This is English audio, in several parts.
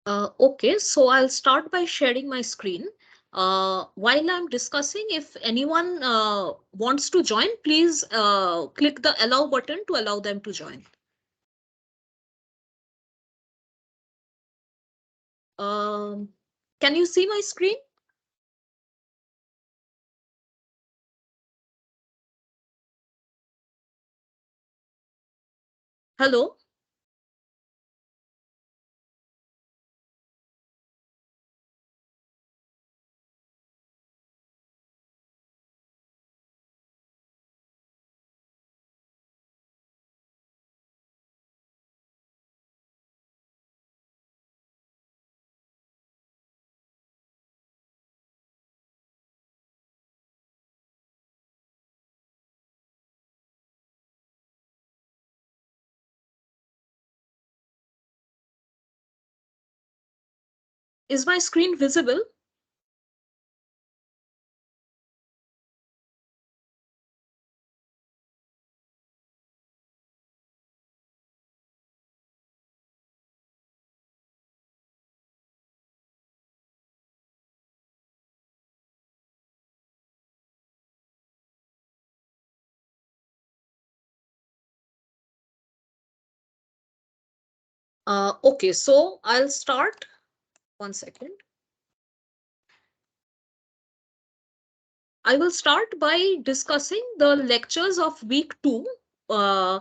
Okay, so I'll start by sharing my screen. While I'm discussing, if anyone wants to join, please click the allow button to allow them to join. Um, can you see my screen? Hello? Is my screen visible? Okay, so I'll start. 1 second. I will start by discussing the lectures of week 2, uh,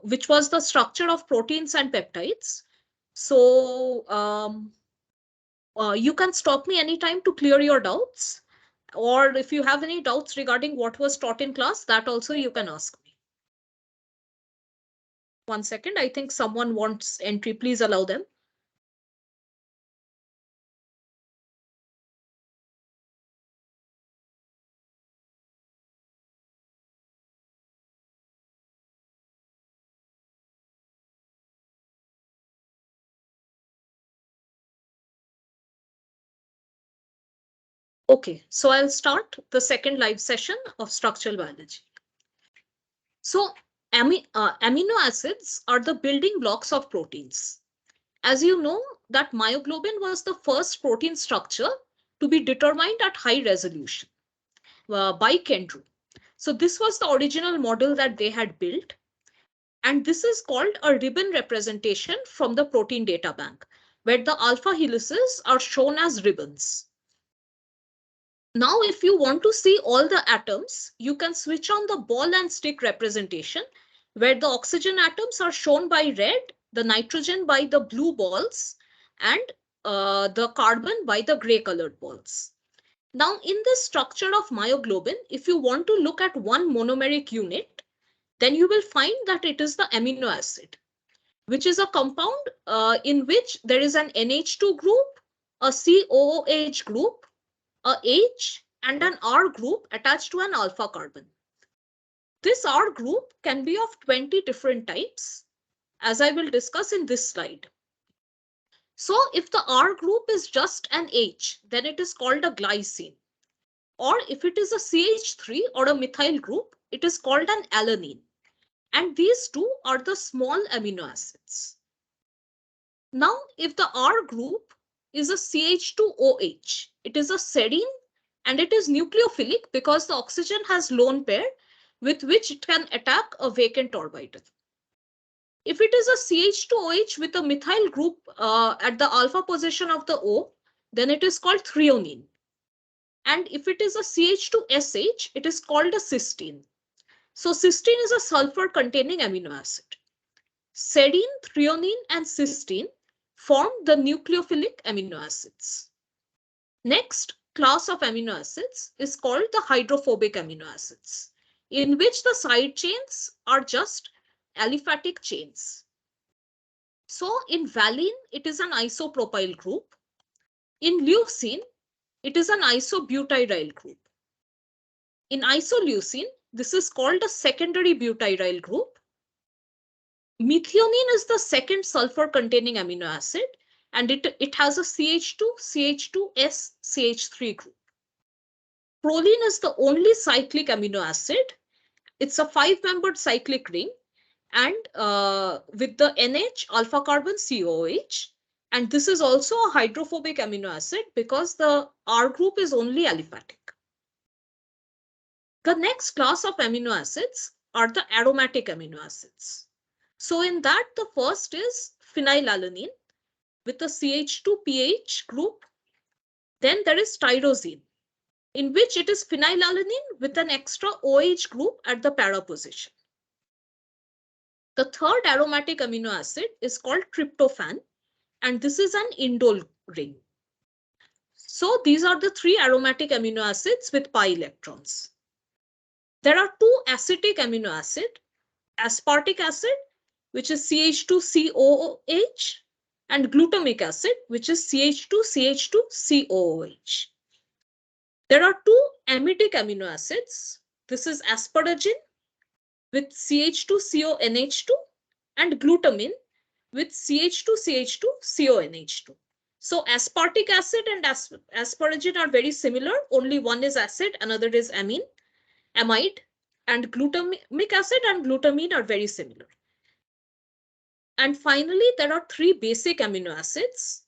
which was the structure of proteins and peptides. So you can stop me anytime to clear your doubts. Or if you have any doubts regarding what was taught in class, that also you can ask me. 1 second, I think someone wants entry. Please allow them. Okay, so I'll start the second live session of structural biology. So amino acids are the building blocks of proteins. As you know, that myoglobin was the first protein structure to be determined at high resolution by Kendrew. So this was the original model that they had built. And this is called a ribbon representation from the protein data bank, where the alpha helices are shown as ribbons. Now, if you want to see all the atoms, you can switch on the ball and stick representation, where the oxygen atoms are shown by red, the nitrogen by the blue balls, and the carbon by the gray colored balls. Now, in this structure of myoglobin, if you want to look at one monomeric unit, then you will find that it is the amino acid, which is a compound in which there is an NH2 group, a COOH group, a H, and an R group attached to an alpha carbon. This R group can be of 20 different types, as I will discuss in this slide. So if the R group is just an H, then it is called a glycine. Or if it is a CH3 or a methyl group, it is called an alanine. And these two are the small amino acids. Now, if the R group is a CH2OH, it is a serine and it is nucleophilic because the oxygen has lone pair with which it can attack a vacant orbital. If it is a CH2OH with a methyl group at the alpha position of the O, then it is called threonine. And if it is a CH2SH, it is called a cysteine. So cysteine is a sulfur containing amino acid. Serine, threonine, and cysteine form the nucleophilic amino acids. Next class of amino acids is called the hydrophobic amino acids, in which the side chains are just aliphatic chains. So in valine, it is an isopropyl group. In leucine, it is an isobutyryl group. In isoleucine, this is called a secondary butyryl group. Methionine is the second sulfur containing amino acid, and it has a CH2, CH2S, CH3 group. Proline is the only cyclic amino acid. It's a 5-membered cyclic ring, and with the NH alpha carbon COOH, And this is also a hydrophobic amino acid because the R group is only aliphatic. The next class of amino acids are the aromatic amino acids. So in that, the first is phenylalanine with a CH2PH group. Then there is tyrosine, in which it is phenylalanine with an extra OH group at the para position. The third aromatic amino acid is called tryptophan, and this is an indole ring. So these are the three aromatic amino acids with pi electrons. There are two acetic amino acids, aspartic acid, which is CH2COOH, and glutamic acid, which is CH2CH2COOH. There are two amidic amino acids. This is asparagine with CH2CONH2 and glutamine with CH2CH2CONH2. So aspartic acid and asparagine are very similar. Only one is acid, another is amide. And glutamic acid and glutamine are very similar. And finally, there are three basic amino acids.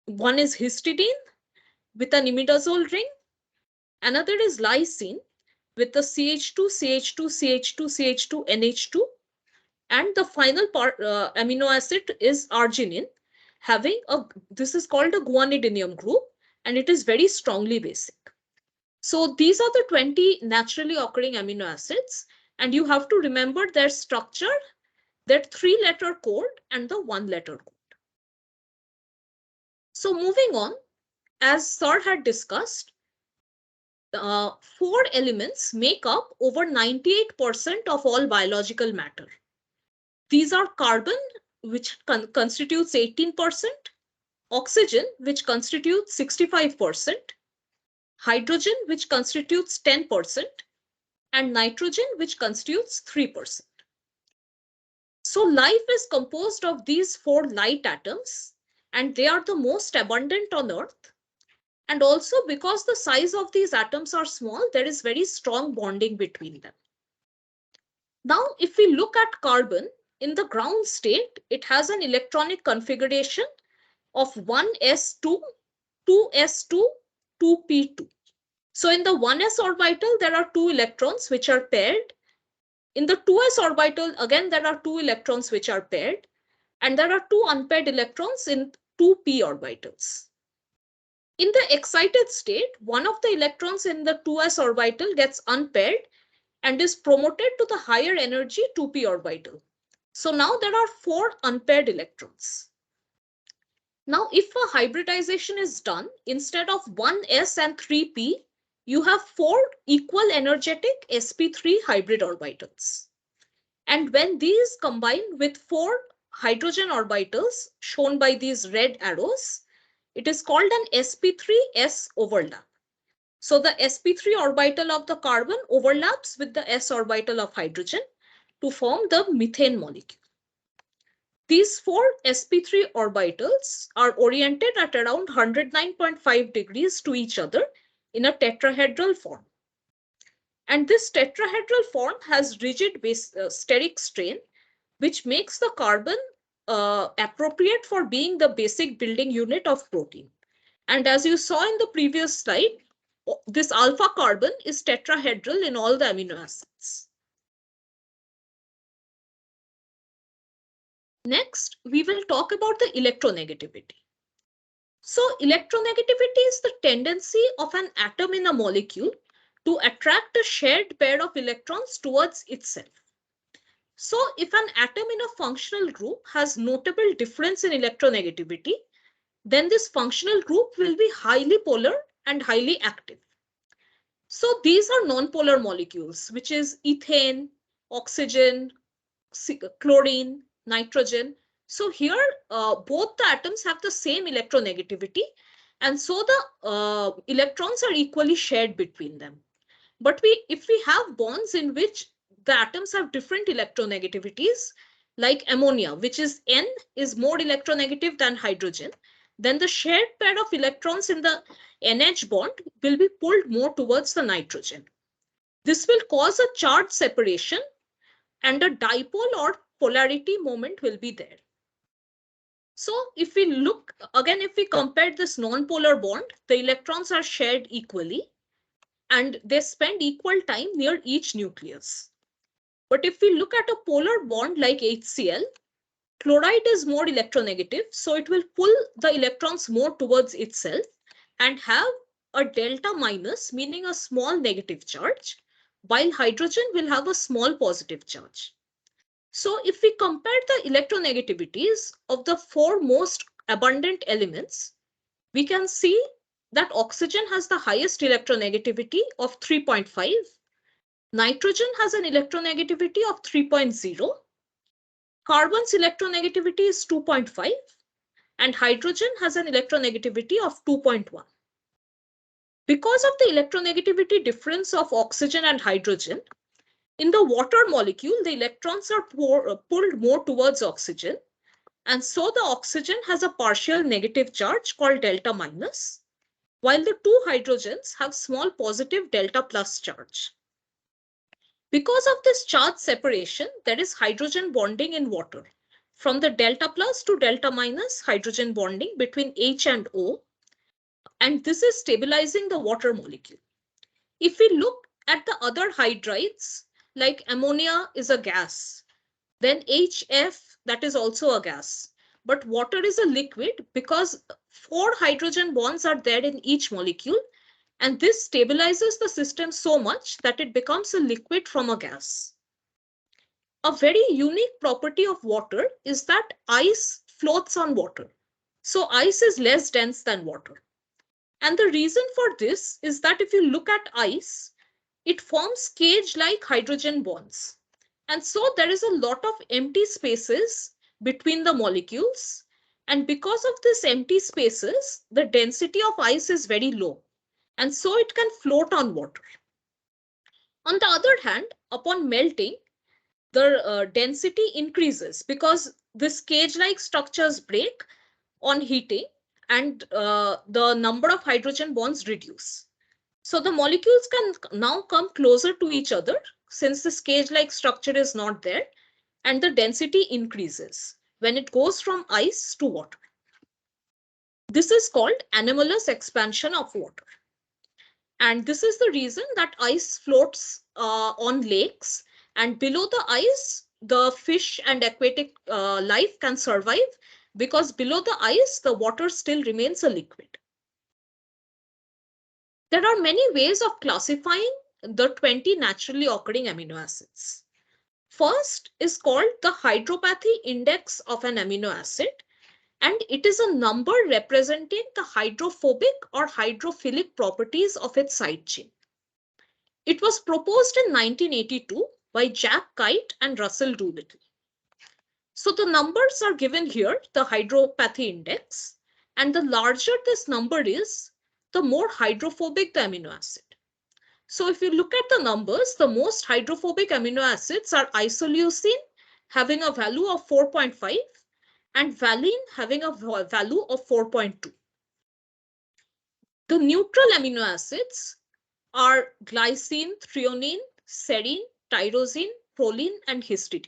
One is histidine with an imidazole ring. Another is lysine with the CH2CH2CH2CH2NH2. And the final amino acid is arginine, having this is called a guanidinium group, and it is very strongly basic. So these are the 20 naturally occurring amino acids, and you have to remember their structure, their 3-letter code and the 1-letter code. So moving on, as Sir had discussed, 4 elements make up over 98% of all biological matter. These are carbon, which constitutes 18%, oxygen, which constitutes 65%, hydrogen, which constitutes 10%, and nitrogen, which constitutes 3%. So life is composed of these 4 light atoms, and they are the most abundant on Earth. And also because the size of these atoms are small, there is very strong bonding between them. Now, if we look at carbon, in the ground state, it has an electronic configuration of 1s2, 2s2, 2p2. So in the 1s orbital, there are 2 electrons which are paired. In the 2s orbital, again, there are 2 electrons which are paired. And there are 2 unpaired electrons in 2p orbitals. In the excited state, one of the electrons in the 2s orbital gets unpaired and is promoted to the higher energy 2p orbital. So now there are 4 unpaired electrons. Now, if a hybridization is done, instead of 1s and 3p, you have 4 equal energetic sp3 hybrid orbitals. And when these combine with 4 hydrogen orbitals shown by these red arrows, it is called an sp3s overlap. So the sp3 orbital of the carbon overlaps with the s orbital of hydrogen to form the methane molecule. These 4 sp3 orbitals are oriented at around 109.5 degrees to each other in a tetrahedral form. And this tetrahedral form has rigid steric strain, which makes the carbon appropriate for being the basic building unit of protein. And as you saw in the previous slide, this alpha carbon is tetrahedral in all the amino acids. Next, we will talk about the electronegativity. So electronegativity is the tendency of an atom in a molecule to attract a shared pair of electrons towards itself. So if an atom in a functional group has notable difference in electronegativity, then this functional group will be highly polar and highly active. So these are nonpolar molecules, which is ethane, oxygen, chlorine, nitrogen. So here, both the atoms have the same electronegativity, and so the electrons are equally shared between them. But if we have bonds in which the atoms have different electronegativities, like ammonia, which is N is more electronegative than hydrogen, then the shared pair of electrons in the NH bond will be pulled more towards the nitrogen. This will cause a charge separation, and a dipole or polarity moment will be there. So if we look again, if we compare this non-polar bond, the electrons are shared equally and they spend equal time near each nucleus. But if we look at a polar bond like HCl, chloride is more electronegative, so it will pull the electrons more towards itself and have a delta minus, meaning a small negative charge, while hydrogen will have a small positive charge. So if we compare the electronegativities of the four most abundant elements, we can see that oxygen has the highest electronegativity of 3.5, nitrogen has an electronegativity of 3.0, carbon's electronegativity is 2.5, and hydrogen has an electronegativity of 2.1. Because of the electronegativity difference of oxygen and hydrogen, in the water molecule, the electrons are pulled more towards oxygen, and so the oxygen has a partial negative charge called delta minus, while the two hydrogens have small positive delta plus charge. Because of this charge separation, there is hydrogen bonding in water. From the delta plus to delta minus hydrogen bonding between H and O, and this is stabilizing the water molecule. If we look at the other hydrides, like ammonia is a gas, then HF, that is also a gas. But water is a liquid because 4 hydrogen bonds are there in each molecule, and this stabilizes the system so much that it becomes a liquid from a gas. A very unique property of water is that ice floats on water. So ice is less dense than water. And the reason for this is that if you look at ice, it forms cage-like hydrogen bonds. And so there is a lot of empty spaces between the molecules. And because of this empty spaces, the density of ice is very low. And so it can float on water. On the other hand, upon melting, the density increases because this cage-like structures break on heating and the number of hydrogen bonds reduce. So the molecules can now come closer to each other since this cage-like structure is not there, and the density increases when it goes from ice to water. This is called anomalous expansion of water. And this is the reason that ice floats on lakes, and below the ice, the fish and aquatic life can survive because below the ice, the water still remains a liquid. There are many ways of classifying the 20 naturally occurring amino acids. First is called the hydropathy index of an amino acid, and it is a number representing the hydrophobic or hydrophilic properties of its side chain. It was proposed in 1982 by Jack Kite and Russell Doolittle. So the numbers are given here, the hydropathy index, and the larger this number is, the more hydrophobic the amino acid. So if you look at the numbers, the most hydrophobic amino acids are isoleucine, having a value of 4.5, and valine having a value of 4.2. The neutral amino acids are glycine, threonine, serine, tyrosine, proline, and histidine.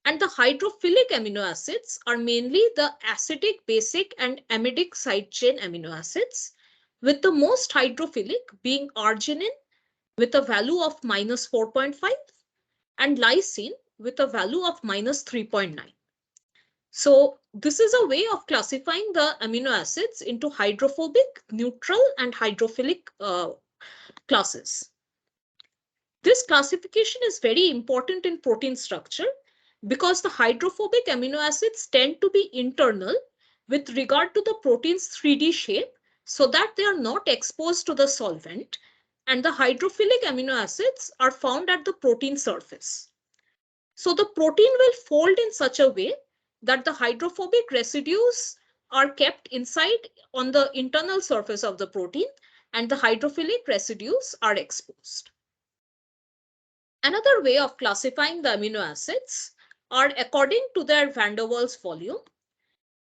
And the hydrophilic amino acids are mainly the acidic, basic, and amidic side chain amino acids, with the most hydrophilic being arginine with a value of minus 4.5 and lysine with a value of minus 3.9. So this is a way of classifying the amino acids into hydrophobic, neutral, and hydrophilic classes. This classification is very important in protein structure because the hydrophobic amino acids tend to be internal with regard to the protein's 3D shape so that they are not exposed to the solvent, and the hydrophilic amino acids are found at the protein surface. So the protein will fold in such a way that the hydrophobic residues are kept inside on the internal surface of the protein and the hydrophilic residues are exposed. Another way of classifying the amino acids are according to their van der Waals volume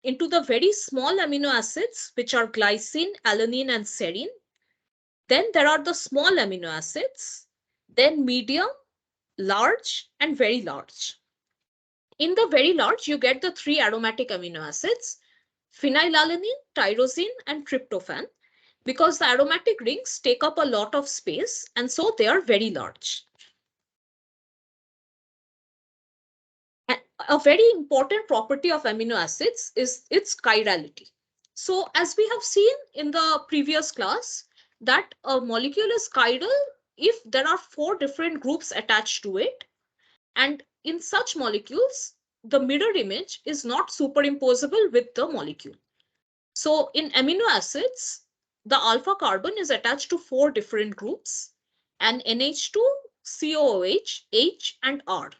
into the very small amino acids, which are glycine, alanine, and serine. Then there are the small amino acids, then medium, large, and very large. In the very large, you get the 3 aromatic amino acids, phenylalanine, tyrosine, and tryptophan, because the aromatic rings take up a lot of space, and so they are very large. A very important property of amino acids is its chirality. So as we have seen in the previous class, that a molecule is chiral if there are 4 different groups attached to it. And in such molecules, the mirror image is not superimposable with the molecule. So in amino acids, the alpha carbon is attached to 4 different groups, and NH2, COOH, H, and R.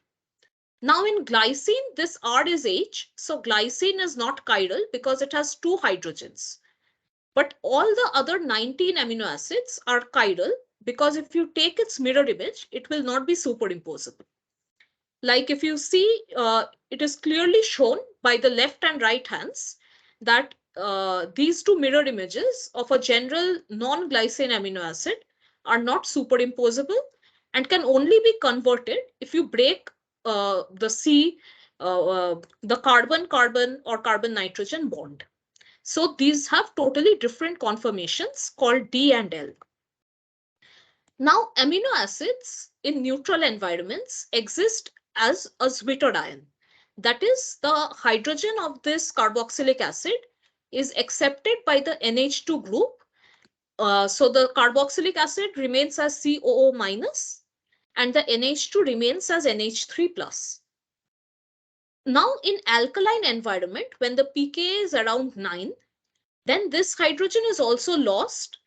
Now in glycine, this R is H, so glycine is not chiral because it has 2 hydrogens. But all the other 19 amino acids are chiral because if you take its mirror image, it will not be superimposable. Like if you see, it is clearly shown by the left and right hands that these 2 mirror images of a general non-glycine amino acid are not superimposable and can only be converted if you break the carbon-carbon or carbon-nitrogen bond. So these have totally different conformations called D and L. Now, amino acids in neutral environments exist as a zwitterion. That is, the hydrogen of this carboxylic acid is accepted by the NH2 group. So the carboxylic acid remains as COO minus and the NH2 remains as NH3 plus. Now in alkaline environment, when the pKa is around 9, then this hydrogen is also lost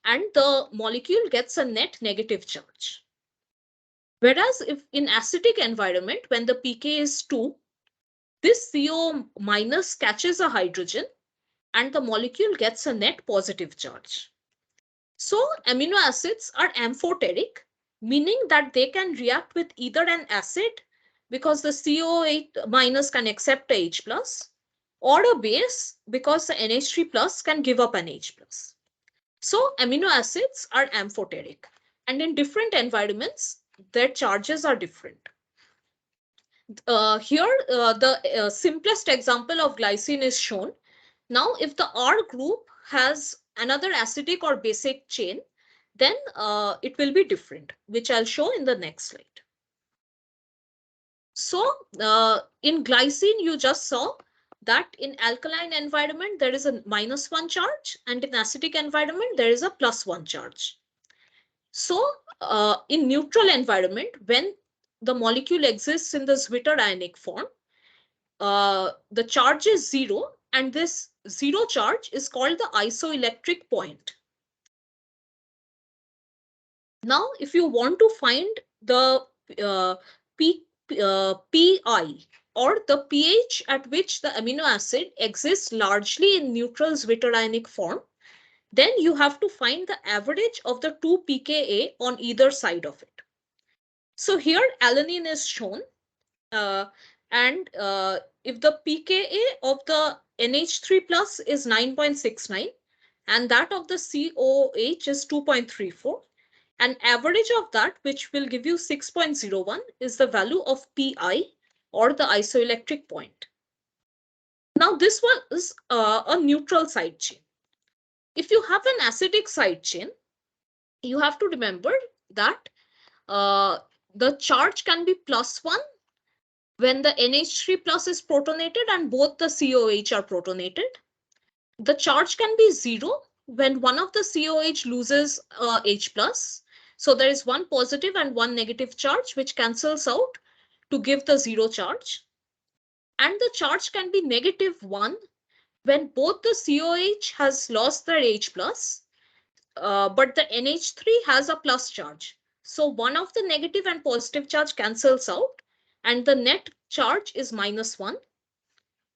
and the molecule gets a net negative charge. Whereas if in acidic environment, when the pK is 2, this CO minus catches a hydrogen and the molecule gets a net positive charge. So amino acids are amphoteric, meaning that they can react with either an acid because the CO8 minus can accept a H plus, or a base because the NH3 plus can give up an H plus. So amino acids are amphoteric, and in different environments, their charges are different. Here, the simplest example of glycine is shown. Now, if the R group has another acidic or basic chain, then it will be different, which I'll show in the next slide. So in glycine, you just saw that in alkaline environment, there is a -1 charge, and in acidic environment, there is a +1 charge. So in neutral environment, when the molecule exists in the zwitterionic form, the charge is 0, and this 0 charge is called the isoelectric point. Now, if you want to find the PI, or the pH at which the amino acid exists largely in neutral zwitterionic form, then you have to find the average of the 2 pKa on either side of it. So here alanine is shown, and if the pKa of the NH3 plus is 9.69 and that of the COOH is 2.34, an average of that, which will give you 6.01, is the value of Pi, or the isoelectric point. Now this was a neutral side chain. If you have an acidic side chain, you have to remember that the charge can be +1 when the NH3 plus is protonated and both the COH are protonated. The charge can be 0 when one of the COH loses H plus. So there is one positive and one negative charge which cancels out to give the 0 charge. And the charge can be -1 when both the COH has lost their H plus, but the NH3 has a plus charge. So one of the negative and positive charge cancels out and the net charge is -1.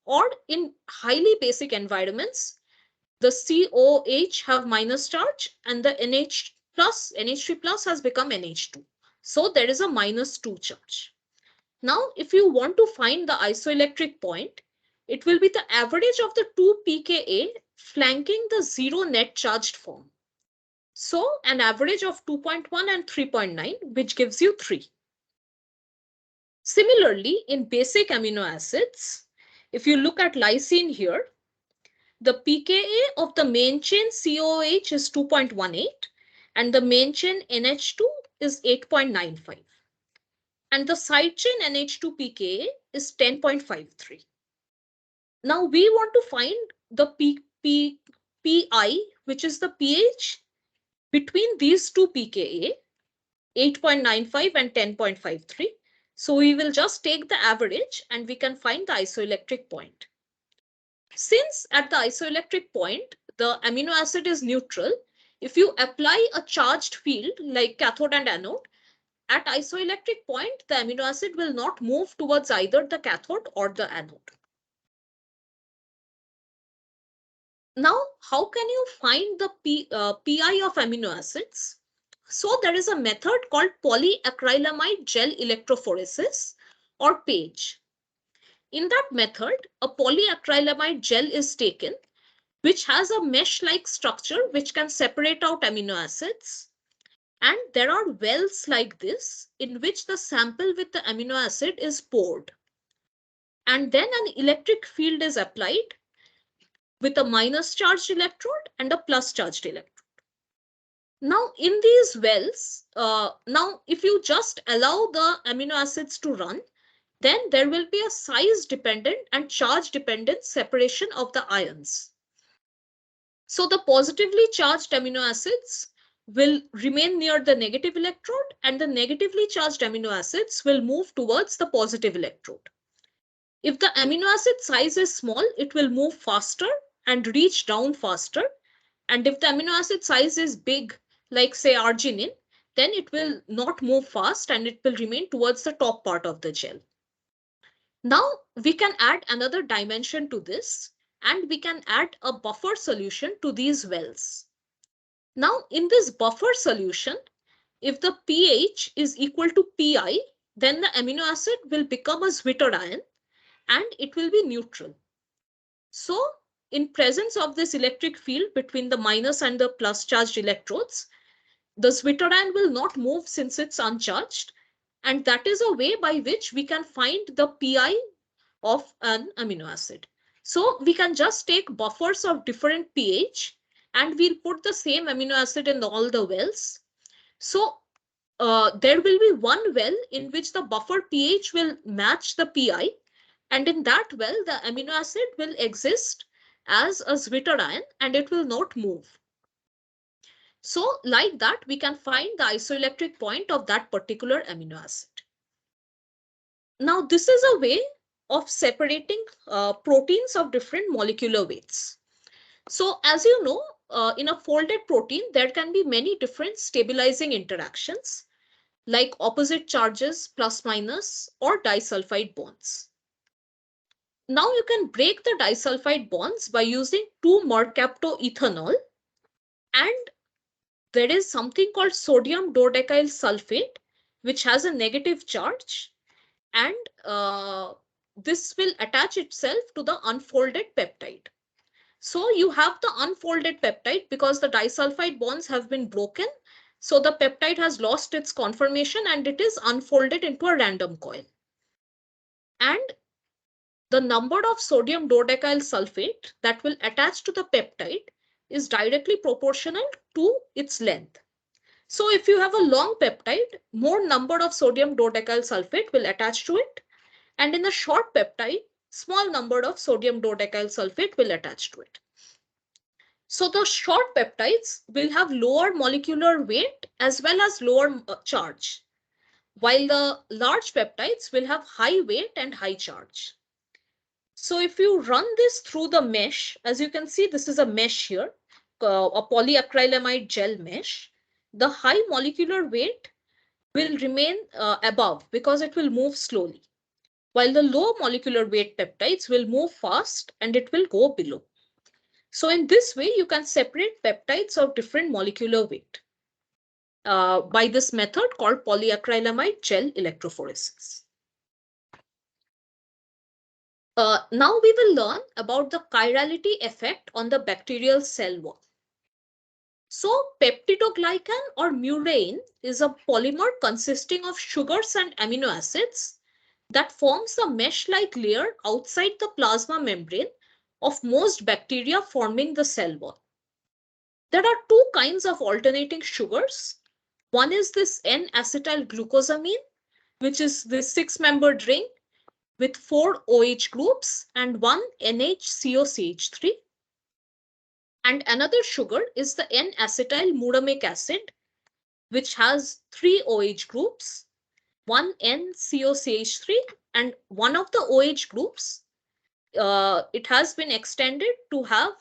Or in highly basic environments, the COH have minus charge and the NH3 plus has become NH2. So there is a -2 charge. Now, if you want to find the isoelectric point, it will be the average of the 2 pKa flanking the 0 net charged form. So an average of 2.1 and 3.9, which gives you 3. Similarly, in basic amino acids, if you look at lysine here, the pKa of the main chain COOH is 2.18 and the main chain NH2 is 8.95 and the side chain NH2 pKa is 10.53. Now we want to find the PI, which is the pH between these two pKa, 8.95 and 10.53. So we will just take the average and we can find the isoelectric point. Since at the isoelectric point, the amino acid is neutral, if you apply a charged field like cathode and anode, at isoelectric point, the amino acid will not move towards either the cathode or the anode. Now, how can you find the PI of amino acids? So there is a method called polyacrylamide gel electrophoresis or PAGE. In that method, a polyacrylamide gel is taken, which has a mesh-like structure which can separate out amino acids. And there are wells like this in which the sample with the amino acid is poured. And then an electric field is applied with a minus charged electrode and a plus charged electrode. Now in these wells, if you just allow the amino acids to run, then there will be a size dependent and charge dependent separation of the ions. So the positively charged amino acids will remain near the negative electrode and the negatively charged amino acids will move towards the positive electrode. If the amino acid size is small, it will move faster and reach down faster. And if the amino acid size is big, like say arginine, then it will not move fast and it will remain towards the top part of the gel. Now we can add another dimension to this and we can add a buffer solution to these wells. Now in this buffer solution, if the pH is equal to Pi, then the amino acid will become a zwitterion and it will be neutral. So in presence of this electric field between the minus and the plus charged electrodes, the zwitterion will not move since it's uncharged. And that is a way by which we can find the Pi of an amino acid. So we can just take buffers of different pH and we'll put the same amino acid in all the wells. So there will be one well in which the buffer pH will match the Pi. And in that well, the amino acid will exist as a zwitterion and it will not move. So like that, we can find the isoelectric point of that particular amino acid. Now, this is a way of separating proteins of different molecular weights. So as you know, in a folded protein, there can be many different stabilizing interactions like opposite charges, plus minus, or disulfide bonds. Now you can break the disulfide bonds by using 2-mercaptoethanol, and there is something called sodium dodecyl sulfate, which has a negative charge, and this will attach itself to the unfolded peptide. So you have the unfolded peptide because the disulfide bonds have been broken. So the peptide has lost its conformation and it is unfolded into a random coil. And the number of sodium dodecyl sulfate that will attach to the peptide is directly proportional to its length. So if you have a long peptide, more number of sodium dodecyl sulfate will attach to it. And in a short peptide, small number of sodium dodecyl sulfate will attach to it. So the short peptides will have lower molecular weight as well as lower charge, while the large peptides will have high weight and high charge. So if you run this through the mesh, as you can see, this is a mesh here, a polyacrylamide gel mesh. The high molecular weight will remain above because it will move slowly, while the low molecular weight peptides will move fast and it will go below. So in this way, you can separate peptides of different molecular weight by this method called polyacrylamide gel electrophoresis. Now we will learn about the chirality effect on the bacterial cell wall. So peptidoglycan or murine is a polymer consisting of sugars and amino acids that forms a mesh-like layer outside the plasma membrane of most bacteria forming the cell wall. There are two kinds of alternating sugars. One is this N-acetyl glucosamine, which is this 6-membered ring with 4 OH groups and 1 NHCOCH3. And another sugar is the N-acetyl muramic acid, which has 3 OH groups, 1 NCOCH3, and one of the OH groups, it has been extended to have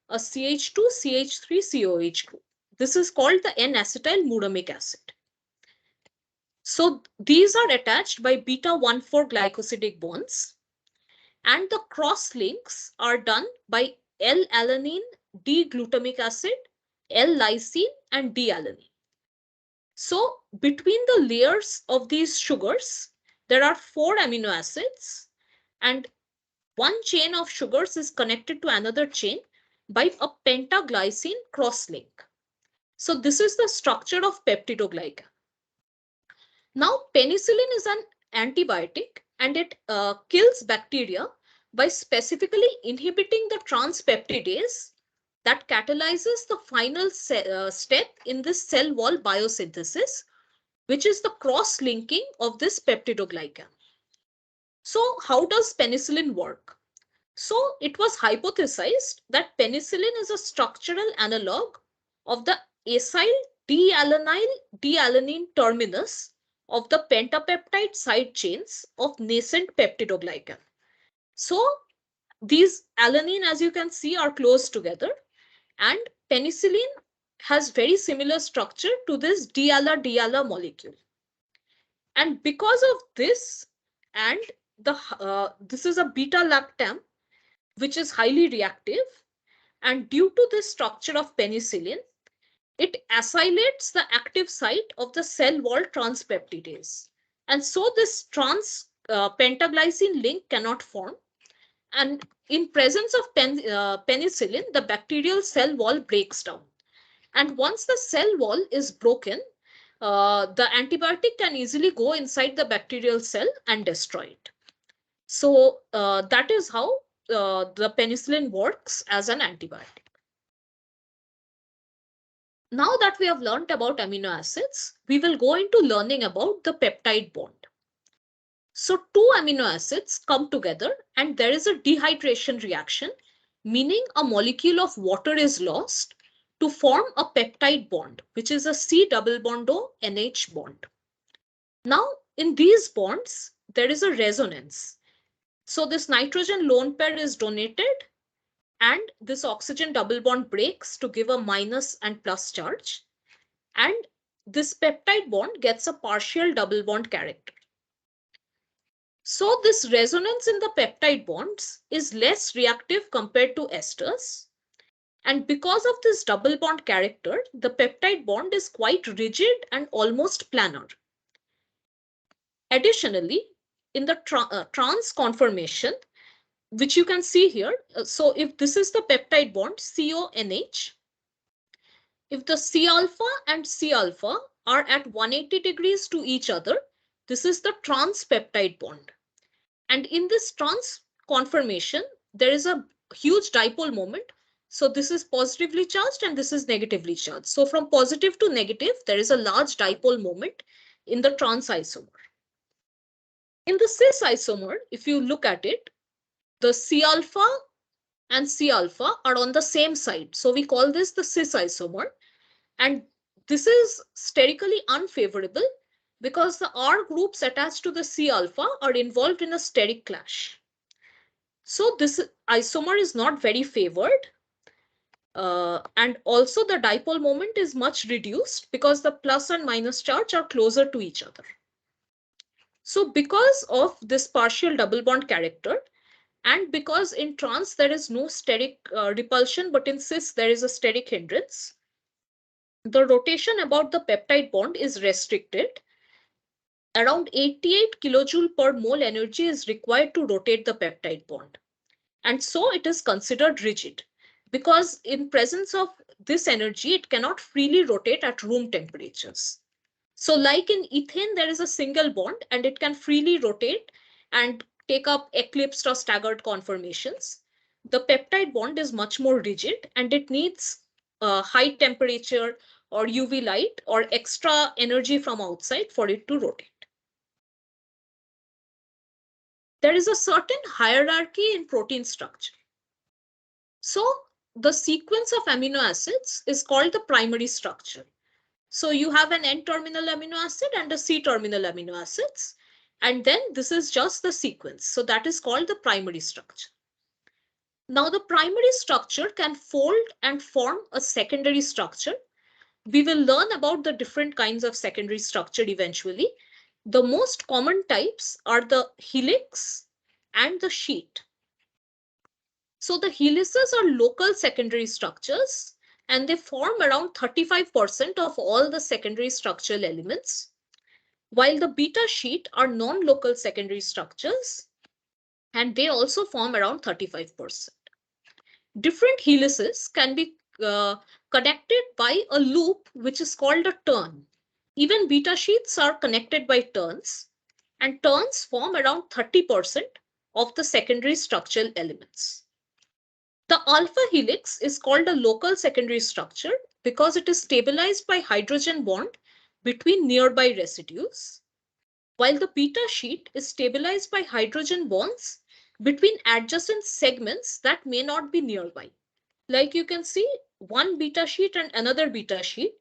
a CH2CH3COH group. This is called the N-acetyl muramic acid. So these are attached by beta-1,4 glycosidic bonds, and the cross links are done by L-alanine, D-glutamic acid, L-lysine, and D-alanine. So between the layers of these sugars, there are 4 amino acids, and one chain of sugars is connected to another chain by a pentaglycine cross-link. So this is the structure of peptidoglycan. Now, penicillin is an antibiotic, and it kills bacteria by specifically inhibiting the transpeptidase that catalyzes the final step in this cell wall biosynthesis, which is the cross-linking of this peptidoglycan. So how does penicillin work? So it was hypothesized that penicillin is a structural analog of the acyl D-alanine terminus of the pentapeptide side chains of nascent peptidoglycan. So these alanine, as you can see, are close together, and penicillin has very similar structure to this D-ala molecule. And because of this, and this is a beta-lactam, which is highly reactive, and due to this structure of penicillin, it acylates the active site of the cell wall transpeptidase. And so this pentaglycine link cannot form. And in presence of penicillin, the bacterial cell wall breaks down. And once the cell wall is broken, the antibiotic can easily go inside the bacterial cell and destroy it. So that is how the penicillin works as an antibiotic. Now that we have learned about amino acids, we will go into learning about the peptide bond. So two amino acids come together and there is a dehydration reaction, meaning a molecule of water is lost to form a peptide bond, which is a C double bond O NH bond. Now in these bonds, there is a resonance. So this nitrogen lone pair is donated and this oxygen double bond breaks to give a minus and plus charge. And this peptide bond gets a partial double bond character. So this resonance in the peptide bonds is less reactive compared to esters. And because of this double bond character, the peptide bond is quite rigid and almost planar. Additionally, in the trans conformation, which you can see here, so if this is the peptide bond CONH, if the C alpha and C alpha are at 180 degrees to each other, this is the trans peptide bond. And in this trans conformation, there is a huge dipole moment. So this is positively charged and this is negatively charged. So from positive to negative, there is a large dipole moment in the trans isomer. In the cis isomer, if you look at it, the C alpha and C alpha are on the same side. So we call this the cis isomer. And this is sterically unfavorable because the R groups attached to the C alpha are involved in a steric clash. So this isomer is not very favored. And also the dipole moment is much reduced because the plus and minus charge are closer to each other. So because of this partial double bond character, and because in trans there is no steric repulsion, but in cis there is a steric hindrance, the rotation about the peptide bond is restricted. Around 88 kilojoule per mole energy is required to rotate the peptide bond. And so it is considered rigid because in presence of this energy, it cannot freely rotate at room temperatures. So like in ethane, there is a single bond and it can freely rotate and take up eclipsed or staggered conformations. The peptide bond is much more rigid and it needs high temperature or UV light or extra energy from outside for it to rotate. There is a certain hierarchy in protein structure. So the sequence of amino acids is called the primary structure. So you have an N-terminal amino acid and a C-terminal amino acids. And then this is just the sequence. So that is called the primary structure. Now the primary structure can fold and form a secondary structure. We will learn about the different kinds of secondary structure eventually. The most common types are the helix and the sheet. So the helices are local secondary structures and they form around 35% of all the secondary structural elements, while the beta sheet are non-local secondary structures and they also form around 35%. Different helices can be connected by a loop which is called a turn. Even beta sheets are connected by turns, and turns form around 30% of the secondary structural elements. The alpha helix is called a local secondary structure because it is stabilized by hydrogen bond between nearby residues, while the beta sheet is stabilized by hydrogen bonds between adjacent segments that may not be nearby. Like you can see, one beta sheet and another beta sheet,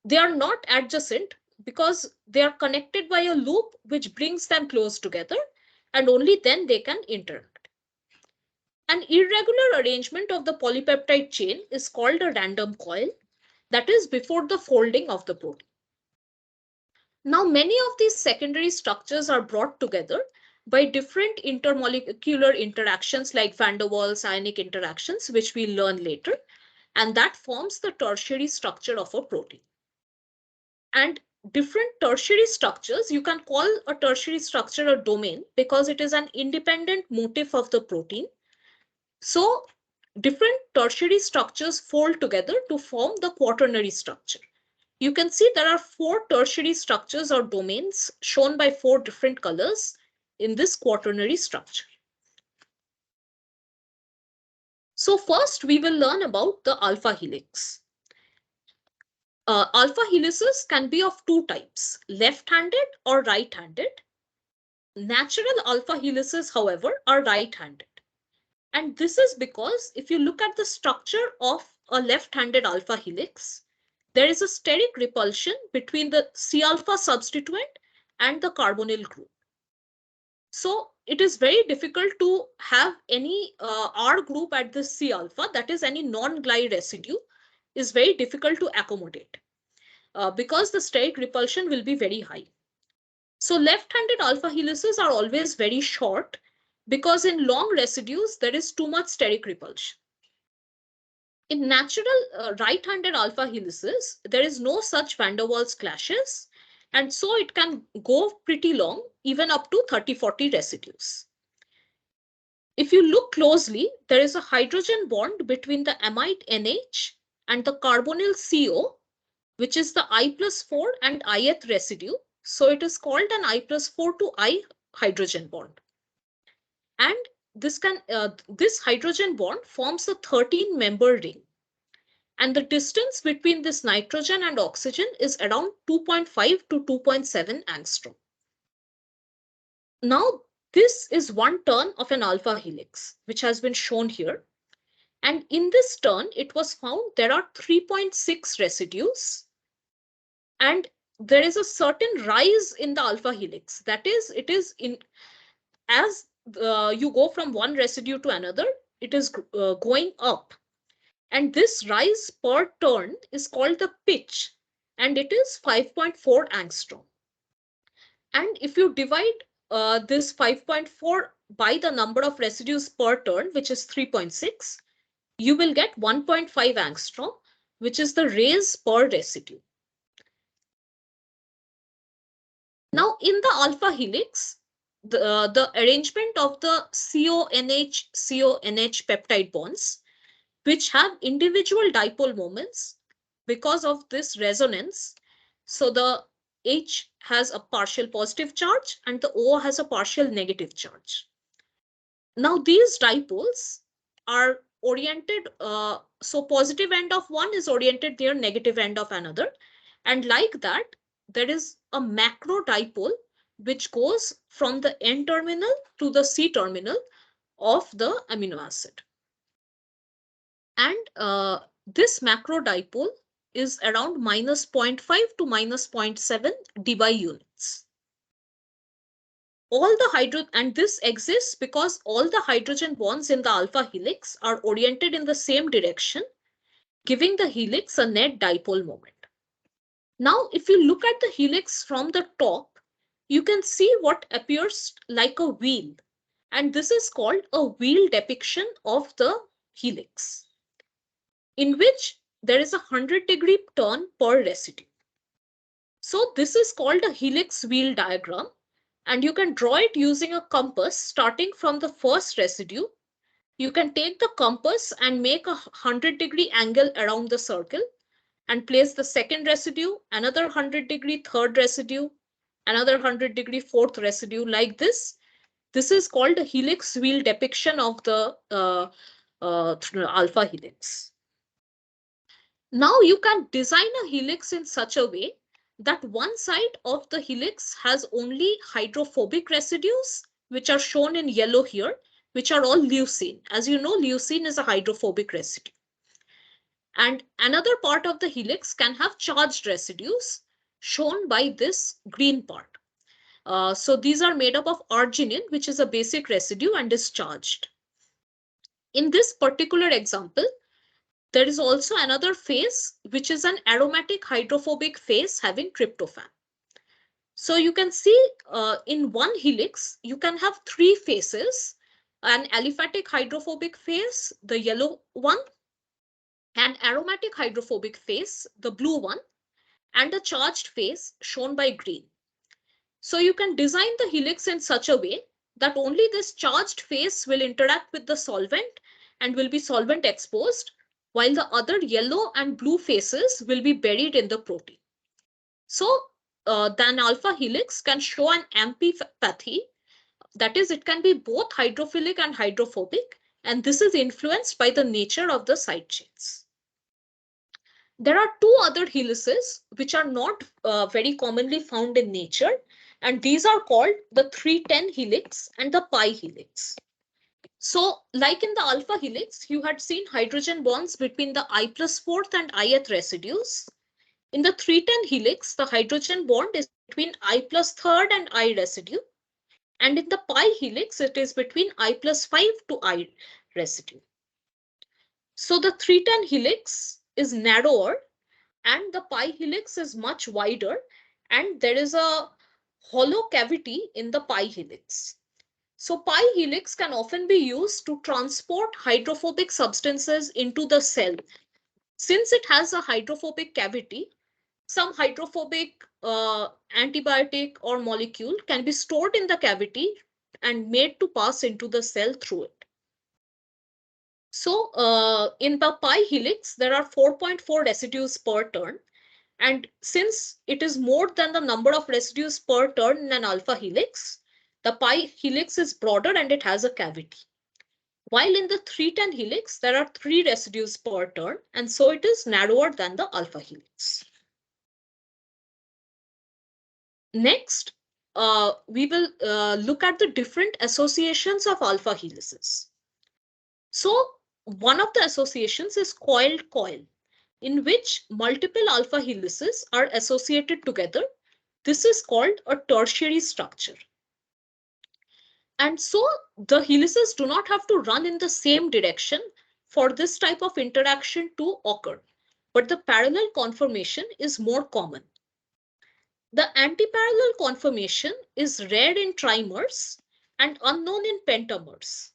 they are not adjacent because they are connected by a loop which brings them close together, and only then they can interact. An irregular arrangement of the polypeptide chain is called a random coil, that is before the folding of the protein. Now, many of these secondary structures are brought together by different intermolecular interactions like van der Waals ionic interactions, which we'll learn later, and that forms the tertiary structure of a protein. And different tertiary structures, you can call a tertiary structure a domain because it is an independent motif of the protein. So different tertiary structures fold together to form the quaternary structure. You can see there are 4 tertiary structures or domains shown by 4 different colors in this quaternary structure. So first we will learn about the alpha helix. Alpha helices can be of 2 types, left-handed or right-handed. Natural alpha helices, however, are right-handed. And this is because if you look at the structure of a left-handed alpha helix, there is a steric repulsion between the C-alpha substituent and the carbonyl group. So it is very difficult to have any R group at the C-alpha, that is any non-gly residue, is very difficult to accommodate because the steric repulsion will be very high. So left-handed alpha helices are always very short because in long residues, there is too much steric repulsion. In natural right-handed alpha helices, there is no such van der Waals clashes, and so it can go pretty long, even up to 30-40 residues. If you look closely, there is a hydrogen bond between the amide NH and the carbonyl CO, which is the I+4 and ith residue. So it is called an I+4 to I hydrogen bond. And this hydrogen bond forms a 13-member ring. And the distance between this nitrogen and oxygen is around 2.5 to 2.7 angstrom. Now, this is one turn of an alpha helix, which has been shown here. And in this turn, it was found there are 3.6 residues. And there is a certain rise in the alpha helix. That is, it is in as you go from one residue to another, it is going up. And this rise per turn is called the pitch, and it is 5.4 angstrom. And if you divide this 5.4 by the number of residues per turn, which is 3.6, you will get 1.5 angstrom, which is the raise per residue. Now, in the alpha helix, the arrangement of the CONH peptide bonds, which have individual dipole moments because of this resonance. So the H has a partial positive charge and the O has a partial negative charge. Now these dipoles are oriented, so positive end of one is oriented near negative end of another. And like that, there is a macro dipole which goes from the N terminal to the C terminal of the amino acid. And this macro dipole is around minus 0.5 to minus 0.7 dBi units. And this exists because all the hydrogen bonds in the alpha helix are oriented in the same direction, giving the helix a net dipole moment. Now, if you look at the helix from the top, you can see what appears like a wheel, and this is called a wheel depiction of the helix, in which there is a 100-degree turn per residue. So this is called a helix wheel diagram, and you can draw it using a compass starting from the first residue. You can take the compass and make a 100-degree angle around the circle and place the second residue, another 100-degree third residue, another 100-degree fourth residue like this. This is called a helix wheel depiction of the alpha helix. Now you can design a helix in such a way that one side of the helix has only hydrophobic residues, which are shown in yellow here, which are all leucine. As you know, leucine is a hydrophobic residue. And another part of the helix can have charged residues, shown by this green part. So these are made up of arginine, which is a basic residue and is charged. In this particular example, there is also another phase, which is an aromatic hydrophobic phase having tryptophan. So you can see in one helix, you can have three phases: an aliphatic hydrophobic phase, the yellow one, an aromatic hydrophobic phase, the blue one, and a charged phase shown by green. So you can design the helix in such a way that only this charged phase will interact with the solvent and will be solvent exposed, while the other yellow and blue phases will be buried in the protein. So then alpha helix can show an amphipathy, that is, it can be both hydrophilic and hydrophobic, and this is influenced by the nature of the side chains. There are two other helices which are not very commonly found in nature, and these are called the 310 helix and the pi helix. So like in the alpha helix, you had seen hydrogen bonds between the I plus fourth and ith residues. In the 310 helix, the hydrogen bond is between I plus third and I residue. And in the pi helix, it is between I plus 5 to I residue. So the 310 helix is narrower and the pi helix is much wider, and there is a hollow cavity in the pi helix. So pi helix can often be used to transport hydrophobic substances into the cell. Since it has a hydrophobic cavity, some hydrophobic antibiotic or molecule can be stored in the cavity and made to pass into the cell through it. So in the pi helix, there are 4.4 residues per turn. And since it is more than the number of residues per turn in an alpha helix, the pi helix is broader and it has a cavity. While in the 310 helix, there are 3 residues per turn, and so it is narrower than the alpha helix. Next, we will look at the different associations of alpha helices. So one of the associations is coiled coil, in which multiple alpha helices are associated together. This is called a tertiary structure. And so the helices do not have to run in the same direction for this type of interaction to occur, but the parallel conformation is more common. The antiparallel conformation is rare in trimers and unknown in pentamers,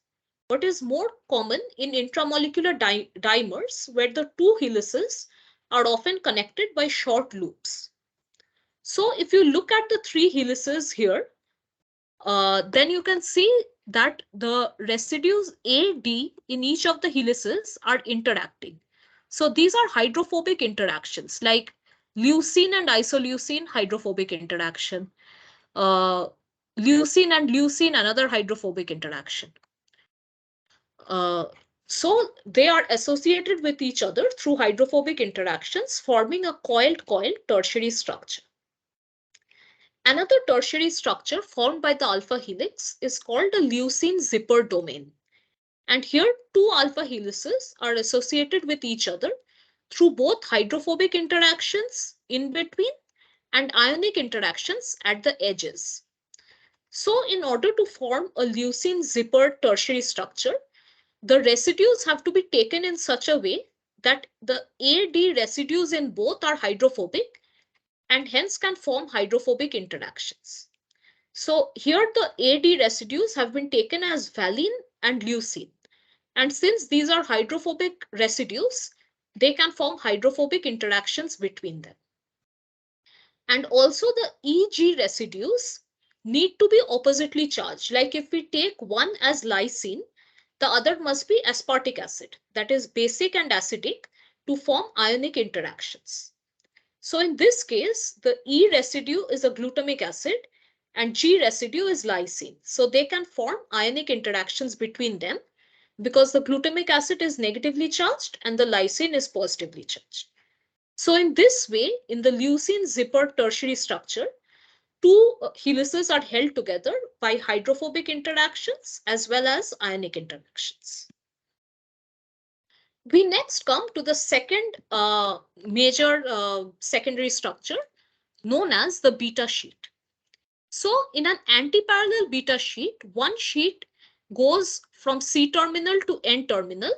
but is more common in intramolecular dimers, where the two helices are often connected by short loops. So if you look at the 3 helices here, then you can see that the residues A, D in each of the helices are interacting. So these are hydrophobic interactions, like leucine and isoleucine hydrophobic interaction, leucine and leucine another hydrophobic interaction. So they are associated with each other through hydrophobic interactions, forming a coiled-coiled tertiary structure. Another tertiary structure formed by the alpha helix is called a leucine zipper domain. And here, two alpha helices are associated with each other through both hydrophobic interactions in between and ionic interactions at the edges. So in order to form a leucine zipper tertiary structure, the residues have to be taken in such a way that the AD residues in both are hydrophobic and hence can form hydrophobic interactions. So here the AD residues have been taken as valine and leucine. And since these are hydrophobic residues, they can form hydrophobic interactions between them. And also the EG residues need to be oppositely charged. Like if we take one as lysine, the other must be aspartic acid, that is basic and acidic, to form ionic interactions. So in this case, the E residue is a glutamic acid and G residue is lysine. So they can form ionic interactions between them because the glutamic acid is negatively charged and the lysine is positively charged. So in this way, in the leucine zipper tertiary structure, two helices are held together by hydrophobic interactions as well as ionic interactions. We next come to the second major secondary structure known as the beta sheet. So in an antiparallel beta sheet, one sheet goes from C terminal to N terminal,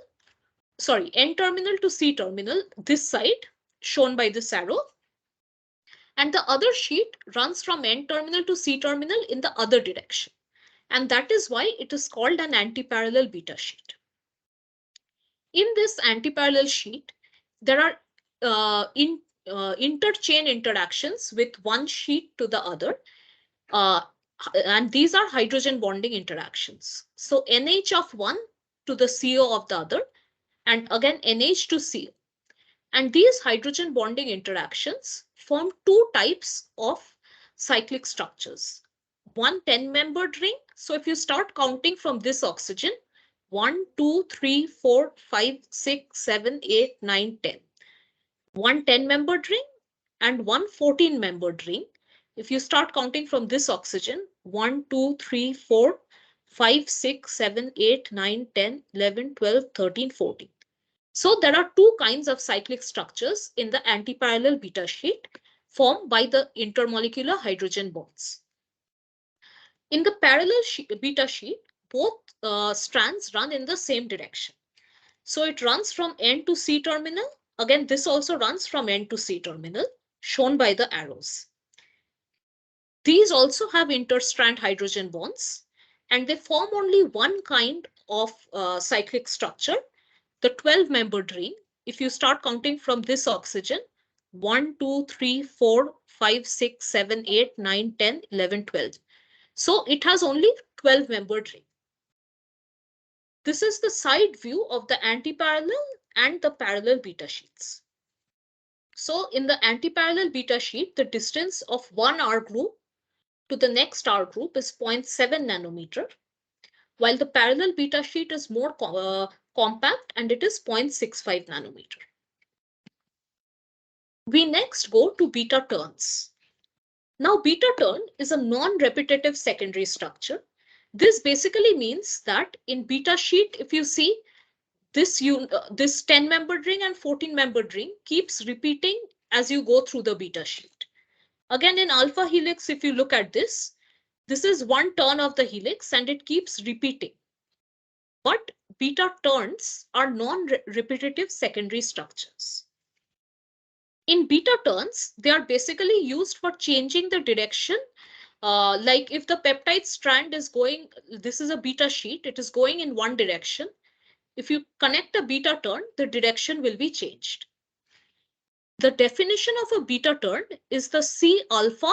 N terminal to C terminal, this side shown by this arrow. And the other sheet runs from N terminal to C terminal in the other direction. And that is why it is called an antiparallel beta sheet. In this antiparallel sheet, there are interchain interactions with one sheet to the other. And these are hydrogen bonding interactions. So NH of one to the CO of the other, and again NH to CO. And these hydrogen bonding interactions form two types of cyclic structures. One 10-membered ring. So if you start counting from this oxygen, 1, 2, 3, 4, 5, 6, 7, 8, 9, 10. One 10-membered ring and one 14-membered ring. If you start counting from this oxygen, 1, 2, 3, 4, 5, 6, 7, 8, 9, 10, 11, 12, 13, 14. So there are two kinds of cyclic structures in the antiparallel beta sheet formed by the intermolecular hydrogen bonds. In the parallel beta sheet, both strands run in the same direction. So it runs from N to C terminal. Again, this also runs from N to C terminal, shown by the arrows. These also have interstrand hydrogen bonds, and they form only one kind of cyclic structure, the 12-membered ring. If you start counting from this oxygen, 1, 2, 3, 4, 5, 6, 7, 8, 9, 10, 11, 12. So it has only 12-membered ring. This is the side view of the antiparallel and the parallel beta sheets. So in the antiparallel beta sheet, the distance of one R group to the next R group is 0.7 nanometer, while the parallel beta sheet is more compact and it is 0.65 nanometer. We next go to beta turns. Now beta turn is a non-repetitive secondary structure. This basically means that in beta sheet, if you see this 10-membered ring and 14-membered ring keeps repeating as you go through the beta sheet. Again, in alpha helix, if you look at this is one turn of the helix and it keeps repeating. But beta turns are non-repetitive secondary structures. In beta turns, they are basically used for changing the direction. Like if the peptide strand is going, this is a beta sheet, it is going in one direction. If you connect a beta turn, the direction will be changed. The definition of a beta turn is the C alpha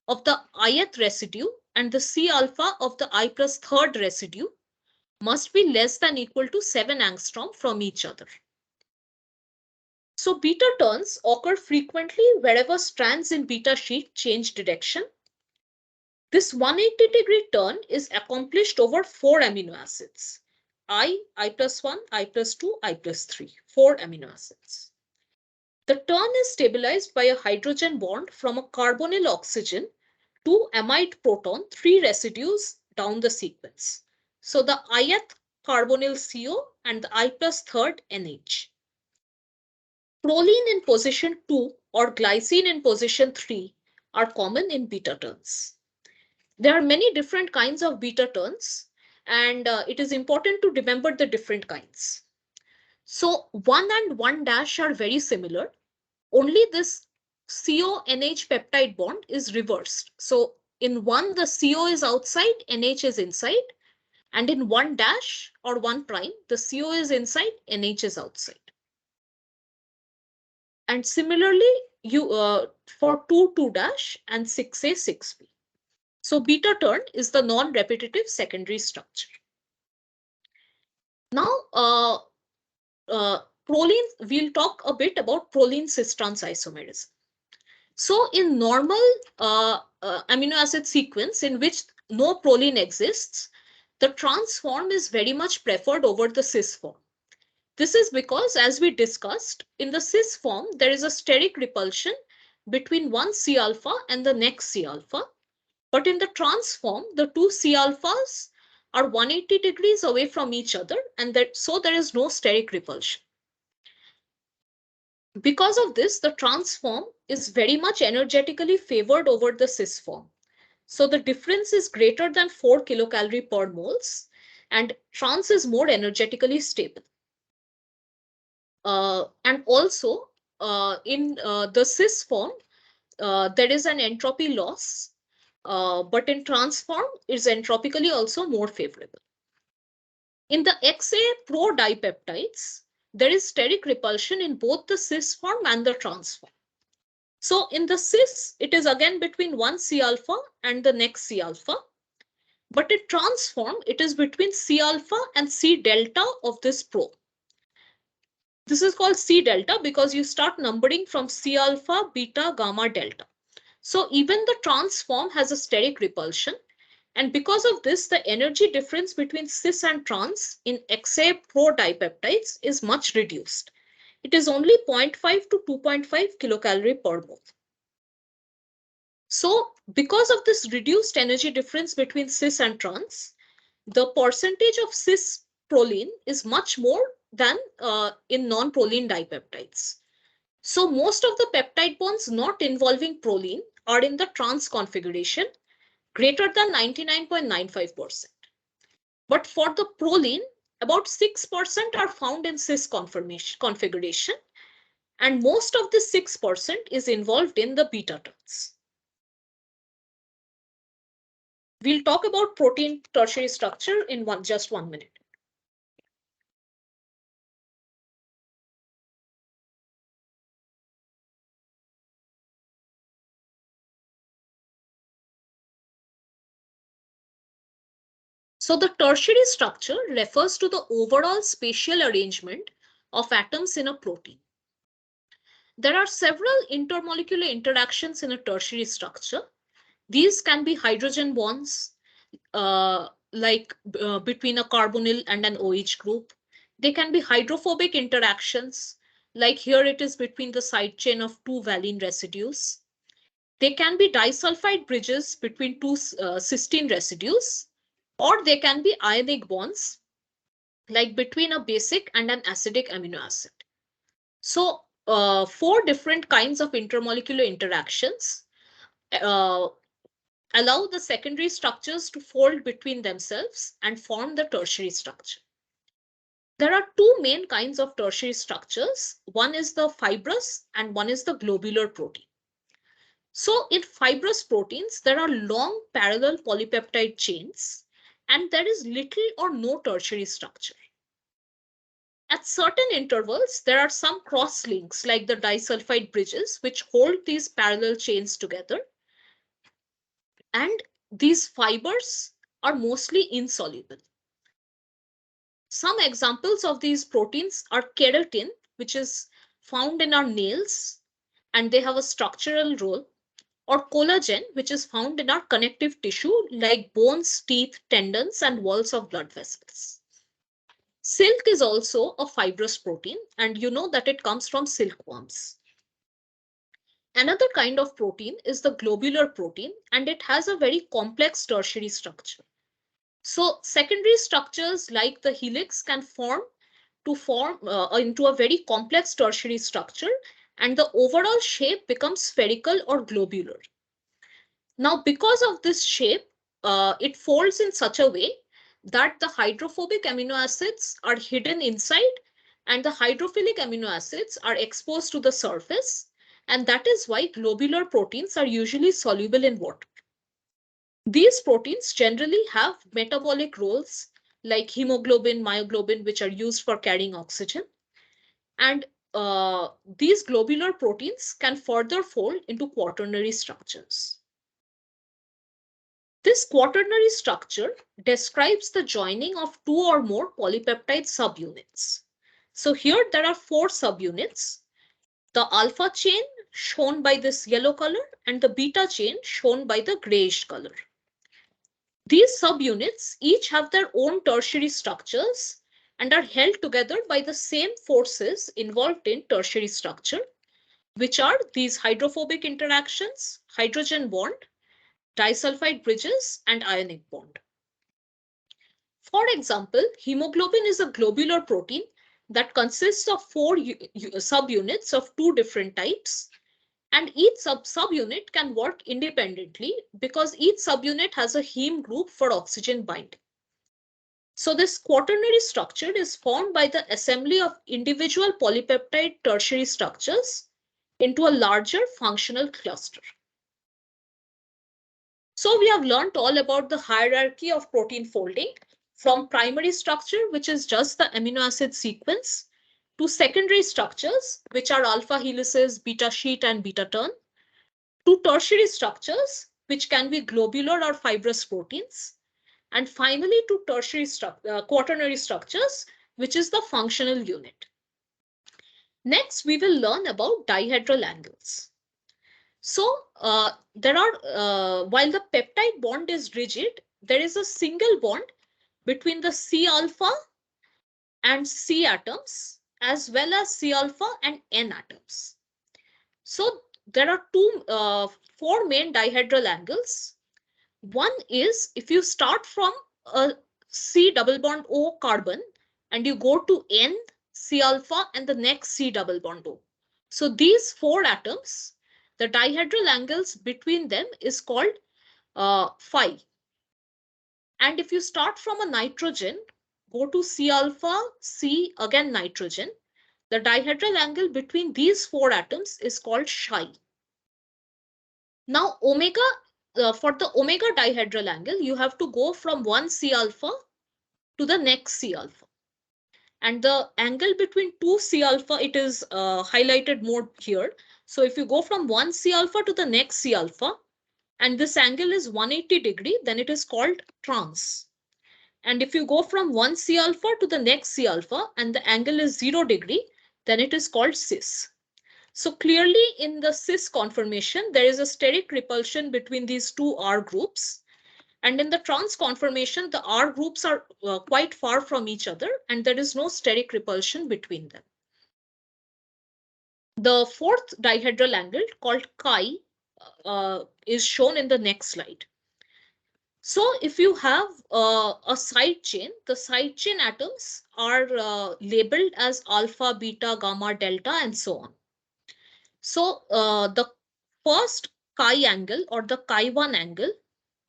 of the ith residue and the C alpha of the I plus third residue must be less than equal to 7 angstrom from each other. So beta turns occur frequently wherever strands in beta sheet change direction. This 180-degree turn is accomplished over 4 amino acids: I plus 1, I plus 2, I plus 3, 4 amino acids. The turn is stabilized by a hydrogen bond from a carbonyl oxygen to amide proton, 3 residues down the sequence. So the ith carbonyl CO and the I plus third NH. Proline in position 2 or glycine in position 3 are common in beta turns. There are many different kinds of beta turns, and it is important to remember the different kinds. So 1 and 1 dash are very similar. Only this CO-NH peptide bond is reversed. So in 1, the CO is outside, NH is inside. And in 1 dash or 1 prime, the CO is inside, NH is outside. And similarly, for 2, 2 dash and 6A, 6B. So beta turn is the non-repetitive secondary structure. Now, proline, we'll talk a bit about proline cis-trans isomerism. So in normal amino acid sequence in which no proline exists, the trans form is very much preferred over the cis form. This is because, as we discussed, in the cis form, there is a steric repulsion between one C alpha and the next C alpha. But in the trans form, the two C alphas are 180 degrees away from each other, and so there is no steric repulsion. Because of this, the trans form is very much energetically favored over the cis form. So the difference is greater than 4 kilocalorie per moles, and trans is more energetically stable. And also in the cis form, there is an entropy loss, but in trans form, it's entropically also more favorable. In the XA pro dipeptides, there is steric repulsion in both the cis form and the trans form. So in the cis, it is again between one C alpha and the next C alpha. But in trans form, it is between C alpha and C delta of this pro. This is called C delta because you start numbering from C alpha, beta, gamma, delta. So even the trans form has a steric repulsion. And because of this, the energy difference between cis and trans in XA pro dipeptides is much reduced. It is only 0.5 to 2.5 kilocalorie per mole. So because of this reduced energy difference between cis and trans, the percentage of cis proline is much more than in non-proline dipeptides. So most of the peptide bonds not involving proline are in the trans configuration, greater than 99.95%. But for the proline, about 6% are found in cis configuration, and most of the 6% is involved in the beta turns. We'll talk about protein tertiary structure in just 1 minute. So the tertiary structure refers to the overall spatial arrangement of atoms in a protein. There are several intermolecular interactions in a tertiary structure. These can be hydrogen bonds, between a carbonyl and an OH group. They can be hydrophobic interactions, like here it is between the side chain of 2 valine residues. They can be disulfide bridges between 2 cysteine residues, or they can be ionic bonds, like between a basic and an acidic amino acid. So 4 different kinds of intermolecular interactions allow the secondary structures to fold between themselves and form the tertiary structure. There are 2 main kinds of tertiary structures. One is the fibrous and one is the globular protein. So in fibrous proteins, there are long parallel polypeptide chains, and there is little or no tertiary structure. At certain intervals, there are some cross links like the disulfide bridges, which hold these parallel chains together. And these fibers are mostly insoluble. Some examples of these proteins are keratin, which is found in our nails and they have a structural role, or collagen, which is found in our connective tissue like bones, teeth, tendons, and walls of blood vessels. Silk is also a fibrous protein, and you know that it comes from silkworms. Another kind of protein is the globular protein, and it has a very complex tertiary structure. So secondary structures like the helix can form into a very complex tertiary structure, and the overall shape becomes spherical or globular. Now, because of this shape, it folds in such a way that the hydrophobic amino acids are hidden inside and the hydrophilic amino acids are exposed to the surface. And that is why globular proteins are usually soluble in water. These proteins generally have metabolic roles like hemoglobin, myoglobin, which are used for carrying oxygen. And these globular proteins can further fold into quaternary structures. This quaternary structure describes the joining of two or more polypeptide subunits. So here there are 4 subunits: the alpha chain shown by this yellow color and the beta chain shown by the grayish color. These subunits each have their own tertiary structures and are held together by the same forces involved in tertiary structure, which are these hydrophobic interactions, hydrogen bond, disulfide bridges, and ionic bond. For example, hemoglobin is a globular protein that consists of 4 subunits of 2 different types, and each subunit can work independently because each subunit has a heme group for oxygen binding. So this quaternary structure is formed by the assembly of individual polypeptide tertiary structures into a larger functional cluster. So we have learned all about the hierarchy of protein folding, from primary structure, which is just the amino acid sequence, to secondary structures, which are alpha helices, beta sheet, and beta turn, to tertiary structures, which can be globular or fibrous proteins, and finally to quaternary structures, which is the functional unit. Next, we will learn about dihedral angles. So while the peptide bond is rigid, there is a single bond between the C alpha and C atoms, as well as C alpha and N atoms. So there are 4 main dihedral angles. One is if you start from a C double bond O carbon and you go to N, C alpha, and the next C double bond O. So these 4 atoms, the dihedral angles between them is called phi. And if you start from a nitrogen, go to C alpha, C, again nitrogen, the dihedral angle between these 4 atoms is called chi. Now omega, for the omega dihedral angle, you have to go from one C alpha to the next C alpha. And the angle between 2 C alpha, it is highlighted more here. So if you go from one C alpha to the next C alpha, and this angle is 180 degree, then it is called trans. And if you go from one C alpha to the next C alpha and the angle is 0 degree, then it is called cis. So clearly in the cis conformation, there is a steric repulsion between these 2 R groups. And in the trans conformation, the R groups are quite far from each other and there is no steric repulsion between them. The 4th dihedral angle, called chi, is shown in the next slide. So if you have a side chain, the side chain atoms are labeled as alpha, beta, gamma, delta, and so on. So the first chi angle, or the chi1 angle,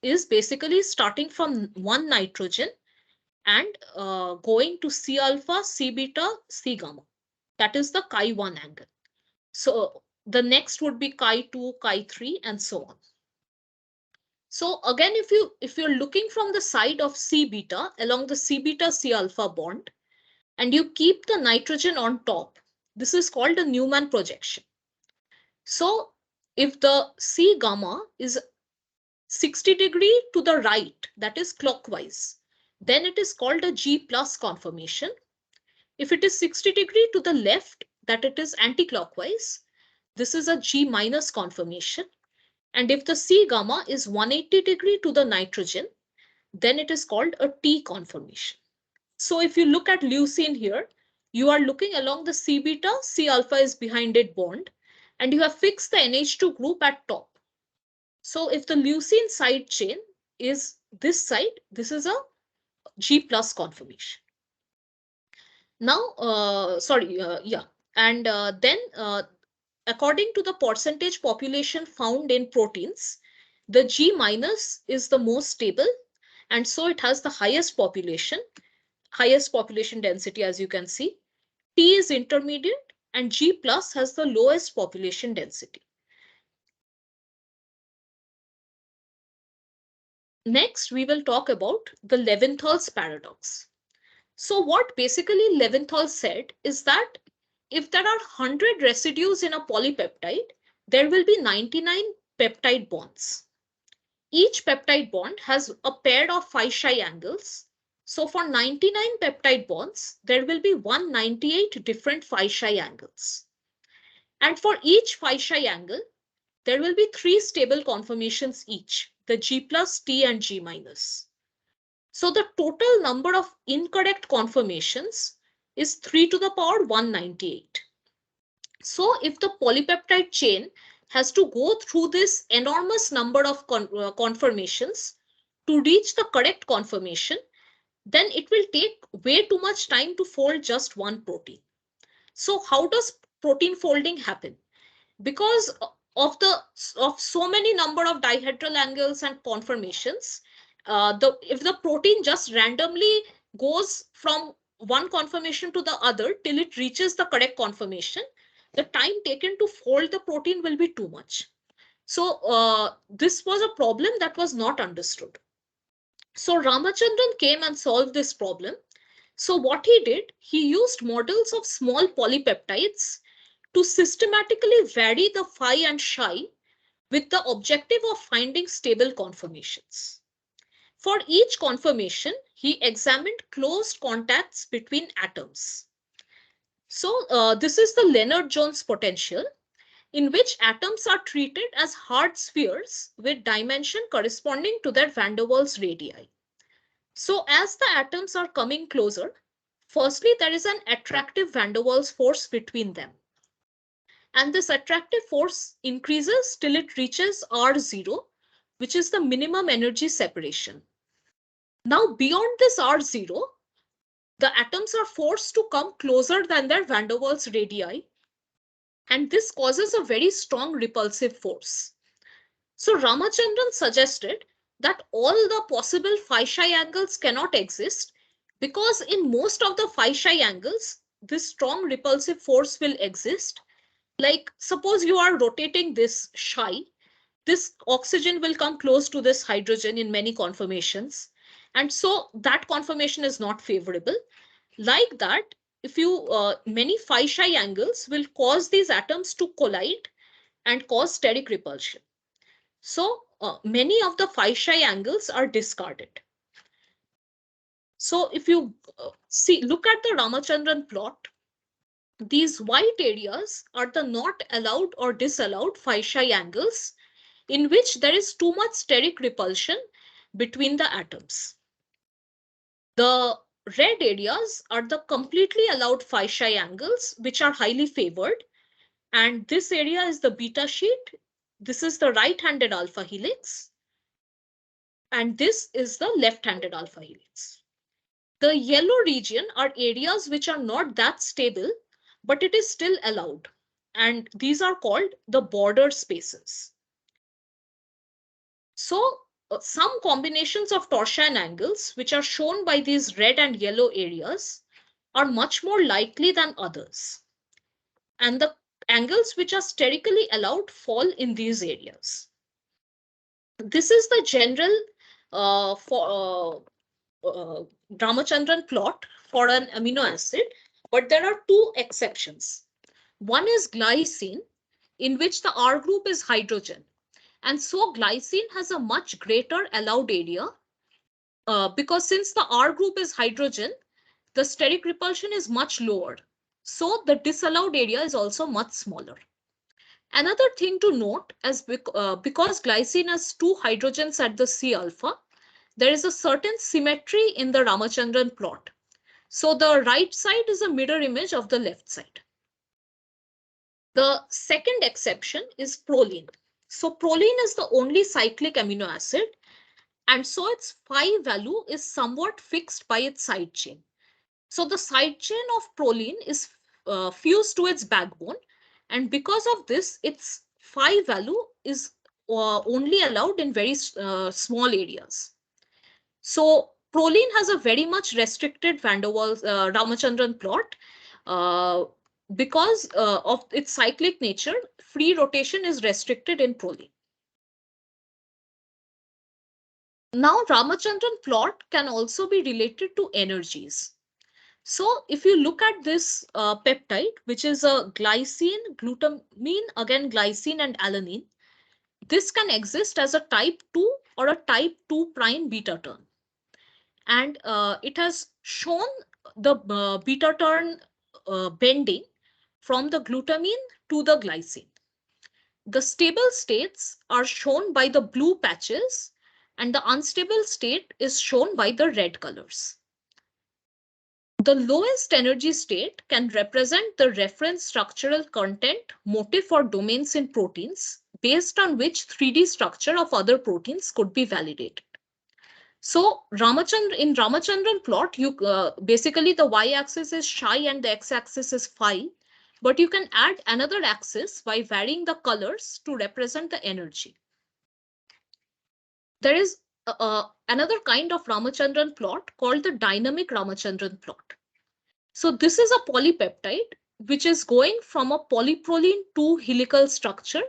is basically starting from one nitrogen and going to C alpha, C beta, C gamma. That is the chi1 angle. So the next would be chi2, chi3, and so on. So again, if you're looking from the side of C beta along the C beta C alpha bond, and you keep the nitrogen on top, this is called a Newman projection. So if the C gamma is 60 degree to the right, that is clockwise, then it is called a G plus conformation. If it is 60 degree to the left, that it is anti-clockwise, this is a G minus conformation. And if the C gamma is 180 degree to the nitrogen, then it is called a T conformation. So if you look at leucine here, you are looking along the C beta, C alpha is behind it bond, and you have fixed the NH2 group at top. So if the leucine side chain is this side, this is a G plus conformation. Now, and then according to the percentage population found in proteins, the G minus is the most stable, and so it has the highest population density, as you can see. T is intermediate, and G plus has the lowest population density. Next, we will talk about the Levinthal's paradox. So what basically Levinthal said is that if there are 100 residues in a polypeptide, there will be 99 peptide bonds. Each peptide bond has a pair of phi-psi angles. So for 99 peptide bonds, there will be 198 different phi-psi angles. And for each phi-psi angle, there will be 3 stable conformations each, the G plus, T, and G minus. So the total number of incorrect conformations is 3 to the power 198. So if the polypeptide chain has to go through this enormous number of conformations to reach the correct conformation, then it will take way too much time to fold just one protein. So how does protein folding happen? Because of so many number of dihedral angles and conformations, if the protein just randomly goes from one conformation to the other till it reaches the correct conformation, the time taken to fold the protein will be too much. So this was a problem that was not understood. So Ramachandran came and solved this problem. So what he did, he used models of small polypeptides to systematically vary the phi and psi with the objective of finding stable conformations. For each conformation, he examined closed contacts between atoms. So this is the Lennard-Jones potential, in which atoms are treated as hard spheres with dimension corresponding to their van der Waals radii. So as the atoms are coming closer, firstly, there is an attractive van der Waals force between them. And this attractive force increases till it reaches R0, which is the minimum energy separation. Now, beyond this R0, the atoms are forced to come closer than their van der Waals radii, and this causes a very strong repulsive force. So Ramachandran suggested that all the possible phi-psi angles cannot exist, because in most of the phi-psi angles, this strong repulsive force will exist. Like suppose you are rotating this psi, this oxygen will come close to this hydrogen in many conformations. And so that conformation is not favorable. Like that, if you many phi-psi angles will cause these atoms to collide and cause steric repulsion. So many of the phi-psi angles are discarded. So if you look at the Ramachandran plot, these white areas are the not allowed or disallowed phi-psi angles in which there is too much steric repulsion between the atoms. The red areas are the completely allowed phi-psi angles, which are highly favored. And this area is the beta sheet. This is the right-handed alpha helix. And this is the left-handed alpha helix. The yellow region are areas which are not that stable, but it is still allowed. And these are called the border spaces. So some combinations of torsion angles, which are shown by these red and yellow areas, are much more likely than others. And the angles which are sterically allowed fall in these areas. This is the general Ramachandran plot for an amino acid, but there are two exceptions. One is glycine, in which the R group is hydrogen. And so glycine has a much greater allowed area because since the R group is hydrogen, the steric repulsion is much lower. So the disallowed area is also much smaller. Another thing to note is because glycine has two hydrogens at the C alpha, there is a certain symmetry in the Ramachandran plot. So the right side is a mirror image of the left side. The second exception is proline. So proline is the only cyclic amino acid, and so its phi value is somewhat fixed by its side chain. So the side chain of proline is fused to its backbone, and because of this, its phi value is only allowed in very small areas. So proline has a very much restricted van der Waals Ramachandran plot. Uh, because of its cyclic nature, free rotation is restricted in proline. Now, Ramachandran plot can also be related to energies. So if you look at this peptide, which is a glycine, glutamine, again glycine and alanine, this can exist as a type 2 or a type 2 prime beta turn. And it has shown the beta turn bending from the glutamine to the glycine. The stable states are shown by the blue patches, and the unstable state is shown by the red colors. The lowest energy state can represent the reference structural content, motif, or domains in proteins, based on which 3D structure of other proteins could be validated. So in Ramachandran plot, you basically the y-axis is psi and the x-axis is phi, but you can add another axis by varying the colors to represent the energy. There is another kind of Ramachandran plot called the dynamic Ramachandran plot. So this is a polypeptide which is going from a polyproline 2 helical structure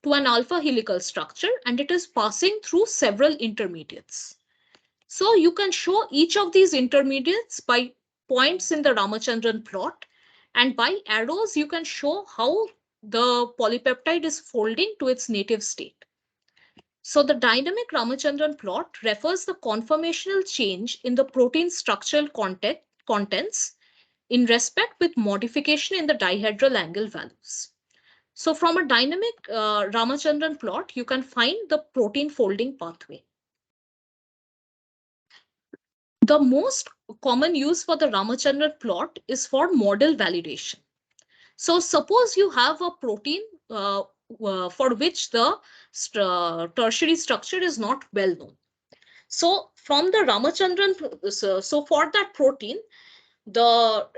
to an alpha helical structure, and it is passing through several intermediates. So you can show each of these intermediates by points in the Ramachandran plot, and by arrows you can show how the polypeptide is folding to its native state. So the dynamic Ramachandran plot refers the conformational change in the protein structural contents in respect with modification in the dihedral angle values. So from a dynamic Ramachandran plot, you can find the protein folding pathway. The most common use for the Ramachandran plot is for model validation. So suppose you have a protein for which the tertiary structure is not well known. So from the Ramachandran, so for that protein, the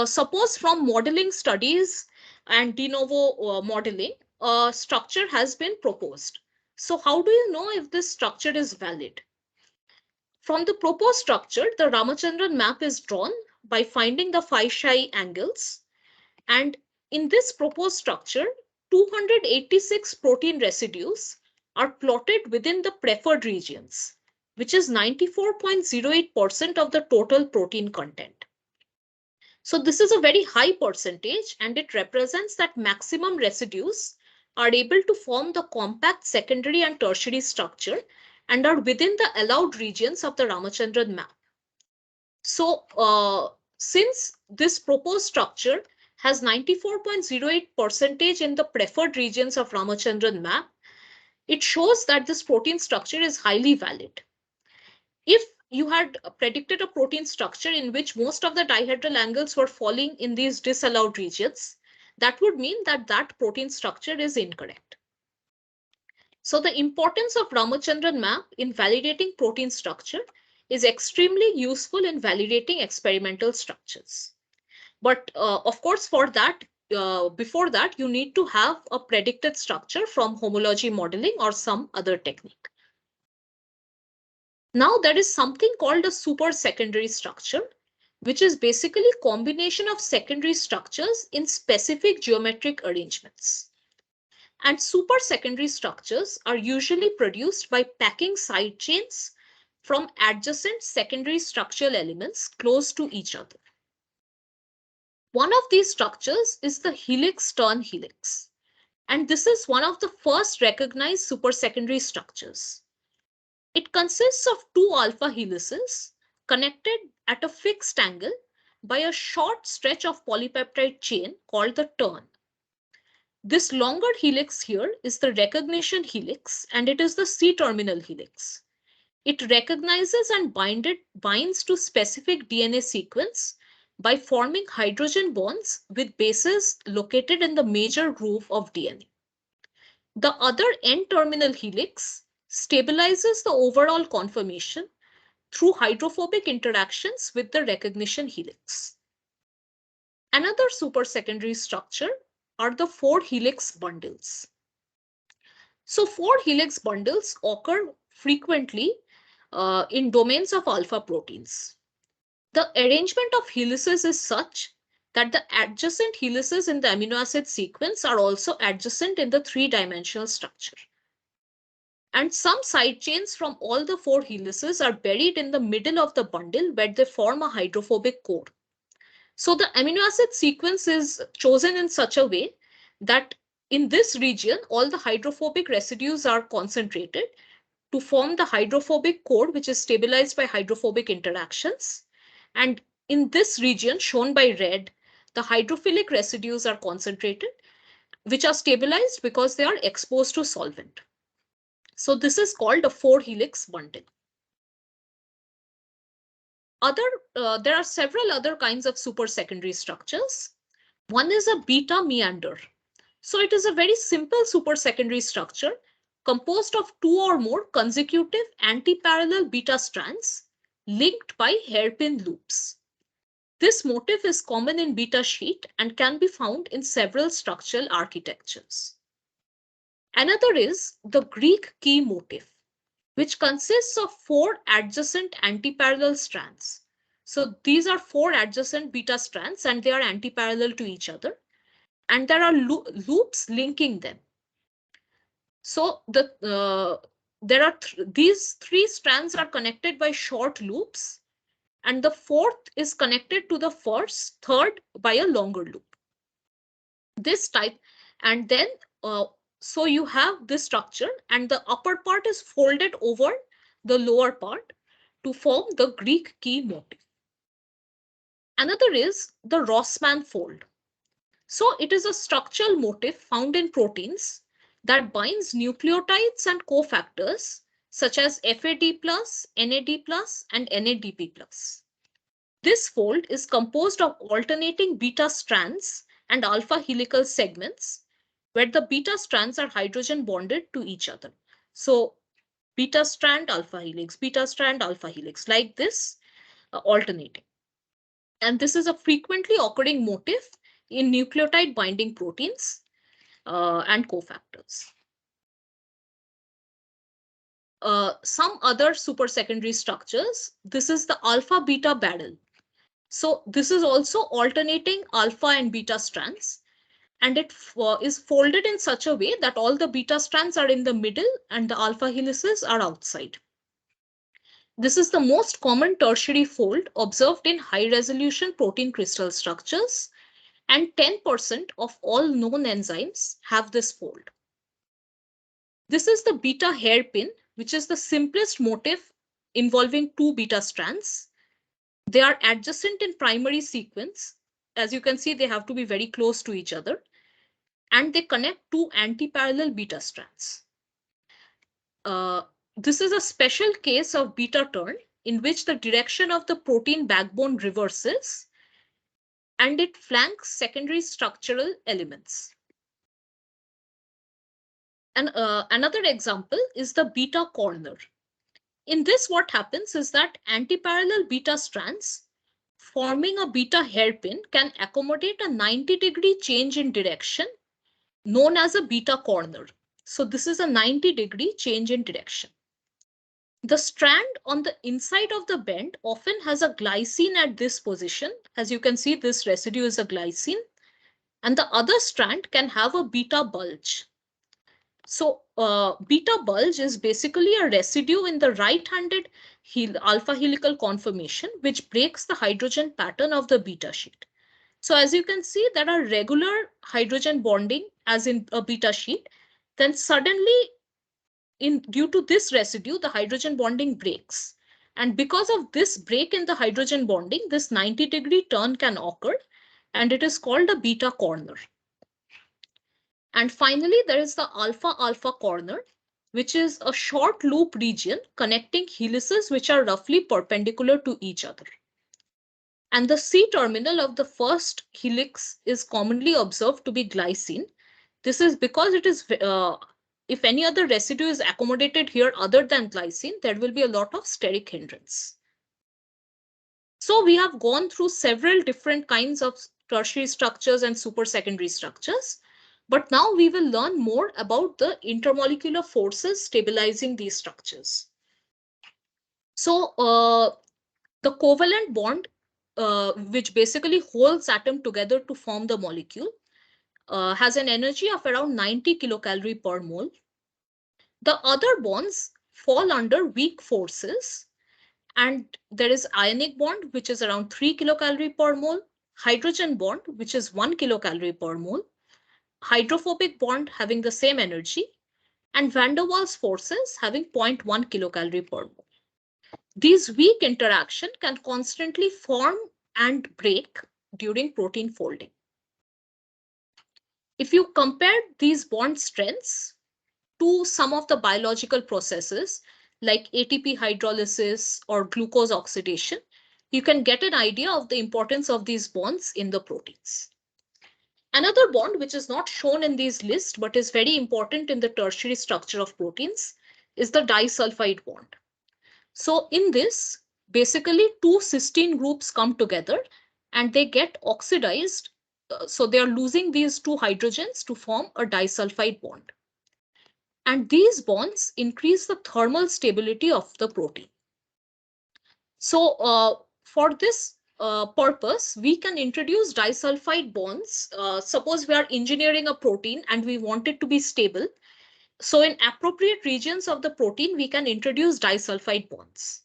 suppose from modeling studies and de novo modeling, a structure has been proposed. So how do you know if this structure is valid? From the proposed structure, the Ramachandran map is drawn by finding the phi psi angles. And in this proposed structure, 286 protein residues are plotted within the preferred regions, which is 94.08% of the total protein content. So this is a very high percentage, and it represents that maximum residues are able to form the compact secondary and tertiary structure and are within the allowed regions of the Ramachandran map. So since this proposed structure has 94.08% in the preferred regions of Ramachandran map, it shows that this protein structure is highly valid. If you had predicted a protein structure in which most of the dihedral angles were falling in these disallowed regions, that would mean that that protein structure is incorrect. So the importance of Ramachandran map in validating protein structure is extremely useful in validating experimental structures. But of course, for that, before that, you need to have a predicted structure from homology modeling or some other technique. Now there is something called a super secondary structure, which is basically a combination of secondary structures in specific geometric arrangements. And super secondary structures are usually produced by packing side chains from adjacent secondary structural elements close to each other. One of these structures is the helix-turn helix, and this is one of the first recognized supersecondary structures. It consists of two alpha helices connected at a fixed angle by a short stretch of polypeptide chain called the turn. This longer helix here is the recognition helix, and it is the C-terminal helix. It recognizes and binds to specific DNA sequence by forming hydrogen bonds with bases located in the major groove of DNA. The other N-terminal helix stabilizes the overall conformation through hydrophobic interactions with the recognition helix. Another supersecondary structure are the 4-helix bundles. So 4-helix bundles occur frequently in domains of alpha proteins. The arrangement of helices is such that the adjacent helices in the amino acid sequence are also adjacent in the 3-dimensional structure. And some side chains from all the 4 helices are buried in the middle of the bundle where they form a hydrophobic core. So the amino acid sequence is chosen in such a way that in this region, all the hydrophobic residues are concentrated to form the hydrophobic core, which is stabilized by hydrophobic interactions. And in this region, shown by red, the hydrophilic residues are concentrated, which are stabilized because they are exposed to solvent. So this is called a 4-helix bundle. There are several other kinds of supersecondary structures. One is a beta meander. So it is a very simple supersecondary structure composed of 2 or more consecutive antiparallel beta strands linked by hairpin loops. This motif is common in beta sheet and can be found in several structural architectures. Another is the Greek key motif, which consists of 4 adjacent antiparallel strands. So these are 4 adjacent beta strands and they are antiparallel to each other. And there are loops linking them. So these 3 strands are connected by short loops, and the 4th is connected to the third by a longer loop. This type, and then so you have this structure, and the upper part is folded over the lower part to form the Greek key motif. Another is the Rossmann fold. So it is a structural motif found in proteins that binds nucleotides and cofactors such as FAD+, NAD+, and NADP+. This fold is composed of alternating beta strands and alpha helical segments where the beta strands are hydrogen bonded to each other. So beta strand, alpha helix, like this, alternating. And this is a frequently occurring motif in nucleotide binding proteins and cofactors. Some other supersecondary structures. This is the alpha beta barrel. So this is also alternating alpha and beta strands, and it is folded in such a way that all the beta strands are in the middle and the alpha helices are outside. This is the most common tertiary fold observed in high resolution protein crystal structures, and 10% of all known enzymes have this fold. This is the beta hairpin, which is the simplest motif involving 2 beta strands. They are adjacent in primary sequence. As you can see, they have to be very close to each other, and they connect 2 antiparallel beta strands. This is a special case of beta turn in which the direction of the protein backbone reverses and it flanks secondary structural elements. And another example is the beta corner. In this, what happens is that antiparallel beta strands forming a beta hairpin can accommodate a 90-degree change in direction known as a beta corner. So this is a 90-degree change in direction. The strand on the inside of the bend often has a glycine at this position. As you can see, this residue is a glycine, and the other strand can have a beta bulge. So beta bulge is basically a residue in the right-handed alpha helical conformation, which breaks the hydrogen pattern of the beta sheet. So as you can see, there are regular hydrogen bonding as in a beta sheet. Then suddenly, due to this residue, the hydrogen bonding breaks. And because of this break in the hydrogen bonding, this 90-degree turn can occur, and it is called a beta corner. And finally, there is the alpha-alpha corner, which is a short loop region connecting helices which are roughly perpendicular to each other. And the C terminal of the first helix is commonly observed to be glycine. This is because it is, if any other residue is accommodated here other than glycine, there will be a lot of steric hindrance. So we have gone through several different kinds of tertiary structures and supersecondary structures. But now we will learn more about the intermolecular forces stabilizing these structures. So the covalent bond, which basically holds atom together to form the molecule, has an energy of around 90 kilocalorie per mole. The other bonds fall under weak forces, and there is ionic bond, which is around 3 kilocalorie per mole, hydrogen bond, which is 1 kilocalorie per mole, hydrophobic bond having the same energy, and van der Waals forces having 0.1 kilocalorie per mole. These weak interactions can constantly form and break during protein folding. If you compare these bond strengths to some of the biological processes like ATP hydrolysis or glucose oxidation, you can get an idea of the importance of these bonds in the proteins. Another bond which is not shown in these lists but is very important in the tertiary structure of proteins is the disulfide bond. So in this, basically two cysteine groups come together and they get oxidized. So they are losing these two hydrogens to form a disulfide bond. And these bonds increase the thermal stability of the protein. So for this purpose, we can introduce disulfide bonds. Suppose we are engineering a protein and we want it to be stable. So in appropriate regions of the protein, we can introduce disulfide bonds.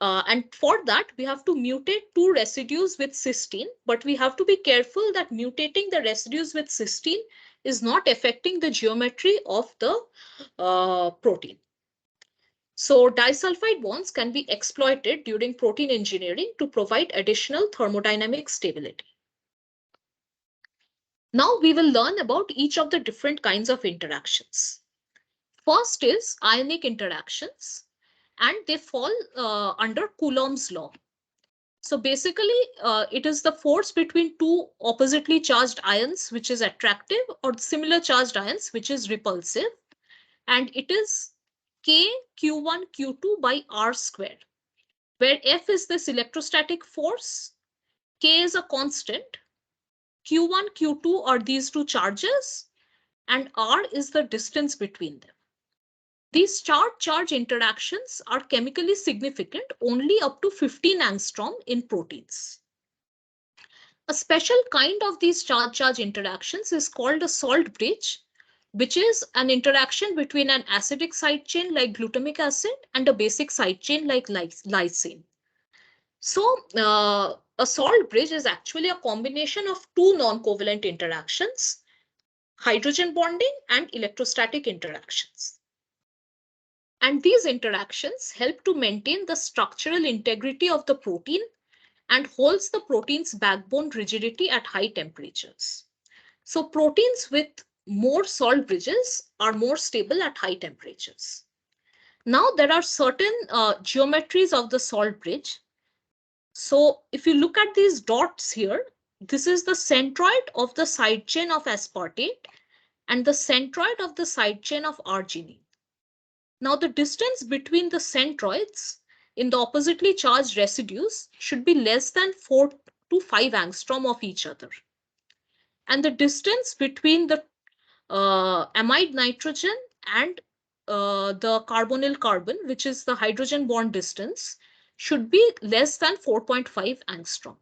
And for that, we have to mutate two residues with cysteine, but we have to be careful that mutating the residues with cysteine is not affecting the geometry of the protein. So disulfide bonds can be exploited during protein engineering to provide additional thermodynamic stability. Now we will learn about each of the different kinds of interactions. First is ionic interactions, and they fall under Coulomb's law. So basically, it is the force between two oppositely charged ions which is attractive, or similar charged ions which is repulsive, and it is K Q1 Q2 by R squared, where F is this electrostatic force, K is a constant, Q1 Q2 are these two charges, and R is the distance between them. These charge-charge interactions are chemically significant only up to 15 angstrom in proteins. A special kind of these charge-charge interactions is called a salt bridge, which is an interaction between an acidic side chain like glutamic acid and a basic side chain like lysine. So a salt bridge is actually a combination of two non-covalent interactions, hydrogen bonding and electrostatic interactions. And these interactions help to maintain the structural integrity of the protein and holds the protein's backbone rigidity at high temperatures. So proteins with more salt bridges are more stable at high temperatures. Now there are certain geometries of the salt bridge. So if you look at these dots here, this is the centroid of the side chain of aspartate and the centroid of the side chain of arginine. Now the distance between the centroids in the oppositely charged residues should be less than 4 to 5 angstrom of each other. And the distance between the amide nitrogen and the carbonyl carbon, which is the hydrogen bond distance, should be less than 4.5 angstrom.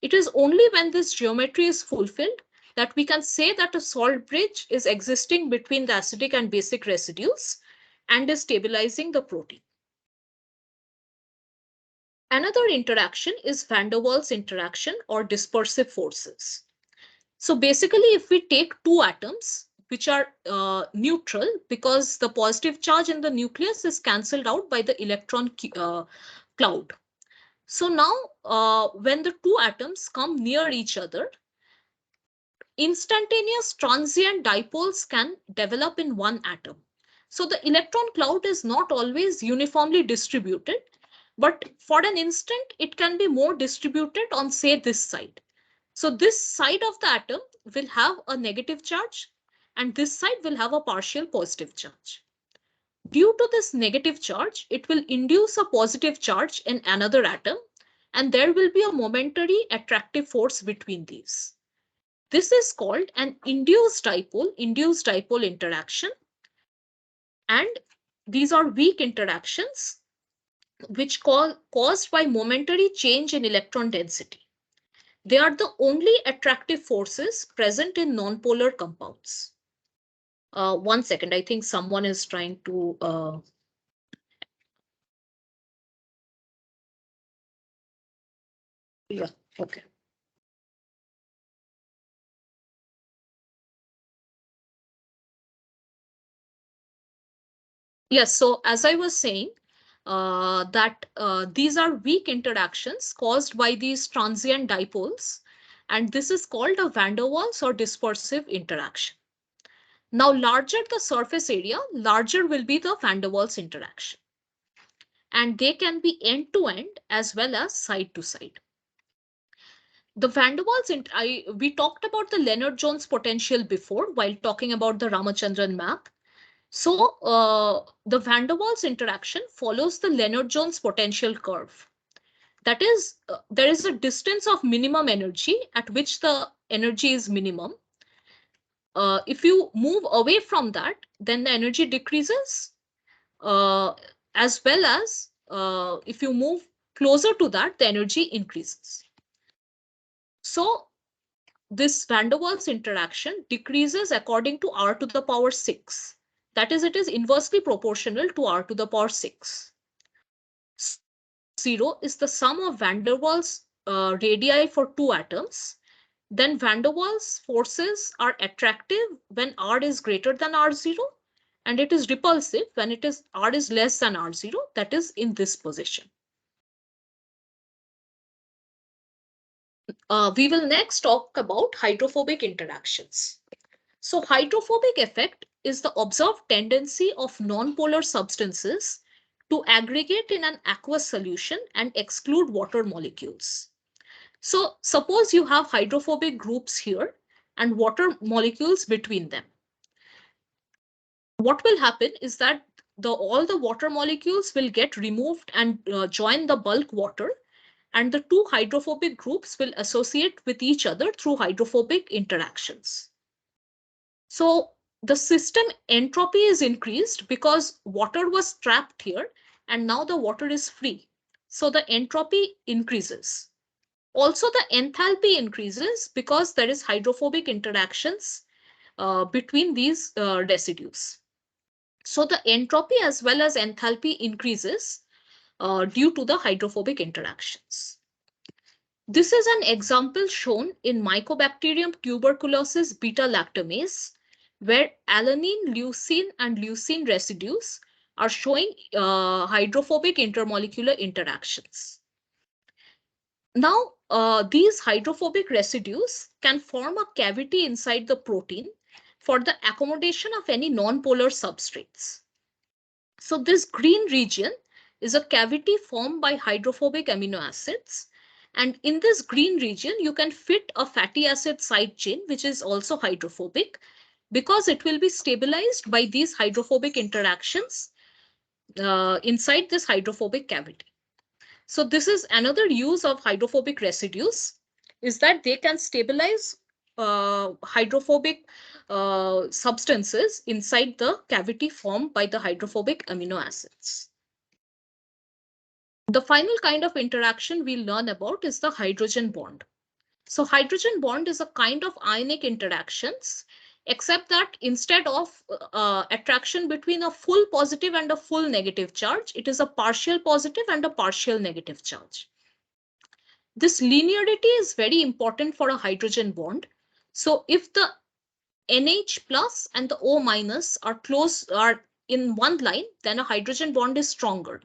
It is only when this geometry is fulfilled that we can say that a salt bridge is existing between the acidic and basic residues and is stabilizing the protein. Another interaction is van der Waals interaction or dispersive forces. So basically, if we take two atoms, which are neutral because the positive charge in the nucleus is cancelled out by the electron cloud. So now when the two atoms come near each other, instantaneous transient dipoles can develop in one atom. So the electron cloud is not always uniformly distributed, but for an instant, it can be more distributed on, say, this side. So this side of the atom will have a negative charge, and this side will have a partial positive charge. Due to this negative charge, it will induce a positive charge in another atom, and there will be a momentary attractive force between these. This is called an induced dipole interaction. And these are weak interactions which caused by momentary change in electron density. They are the only attractive forces present in nonpolar compounds. 1 second, I think someone is trying to. Yeah, okay. Yes, so as I was saying, that these are weak interactions caused by these transient dipoles, and this is called a van der Waals or dispersive interaction. Now, larger the surface area, larger will be the van der Waals interaction. And they can be end-to-end as well as side-to-side. The van der Waals, we talked about the Lennard-Jones potential before while talking about the Ramachandran map. So the van der Waals interaction follows the Lennard-Jones potential curve. That is, there is a distance of minimum energy at which the energy is minimum. If you move away from that, then the energy decreases, as well as if you move closer to that, the energy increases. So this van der Waals interaction decreases according to r to the power 6. That is, it is inversely proportional to r to the power 6. 0 is the sum of van der Waals radii for two atoms. Then van der Waals forces are attractive when r is greater than r0, and it is repulsive when r is less than r0, that is in this position. We will next talk about hydrophobic interactions. So hydrophobic effect is the observed tendency of nonpolar substances to aggregate in an aqueous solution and exclude water molecules. So suppose you have hydrophobic groups here and water molecules between them. What will happen is that all the water molecules will get removed and join the bulk water, and the two hydrophobic groups will associate with each other through hydrophobic interactions. So the system entropy is increased because water was trapped here and now the water is free. So the entropy increases. Also, the enthalpy increases because there is hydrophobic interactions between these residues. So the entropy as well as enthalpy increases due to the hydrophobic interactions. This is an example shown in Mycobacterium tuberculosis beta-lactamase, where alanine, leucine, and leucine residues are showing hydrophobic intermolecular interactions. Now, these hydrophobic residues can form a cavity inside the protein for the accommodation of any nonpolar substrates. So this green region is a cavity formed by hydrophobic amino acids. And in this green region, you can fit a fatty acid side chain, which is also hydrophobic, because it will be stabilized by these hydrophobic interactions inside this hydrophobic cavity. So this is another use of hydrophobic residues, is that they can stabilize hydrophobic substances inside the cavity formed by the hydrophobic amino acids. The final kind of interaction we'll learn about is the hydrogen bond. So hydrogen bond is a kind of ionic interactions, except that instead of attraction between a full positive and a full negative charge, it is a partial positive and a partial negative charge. This linearity is very important for a hydrogen bond. So if the NH plus and the O minus are in one line, then a hydrogen bond is stronger.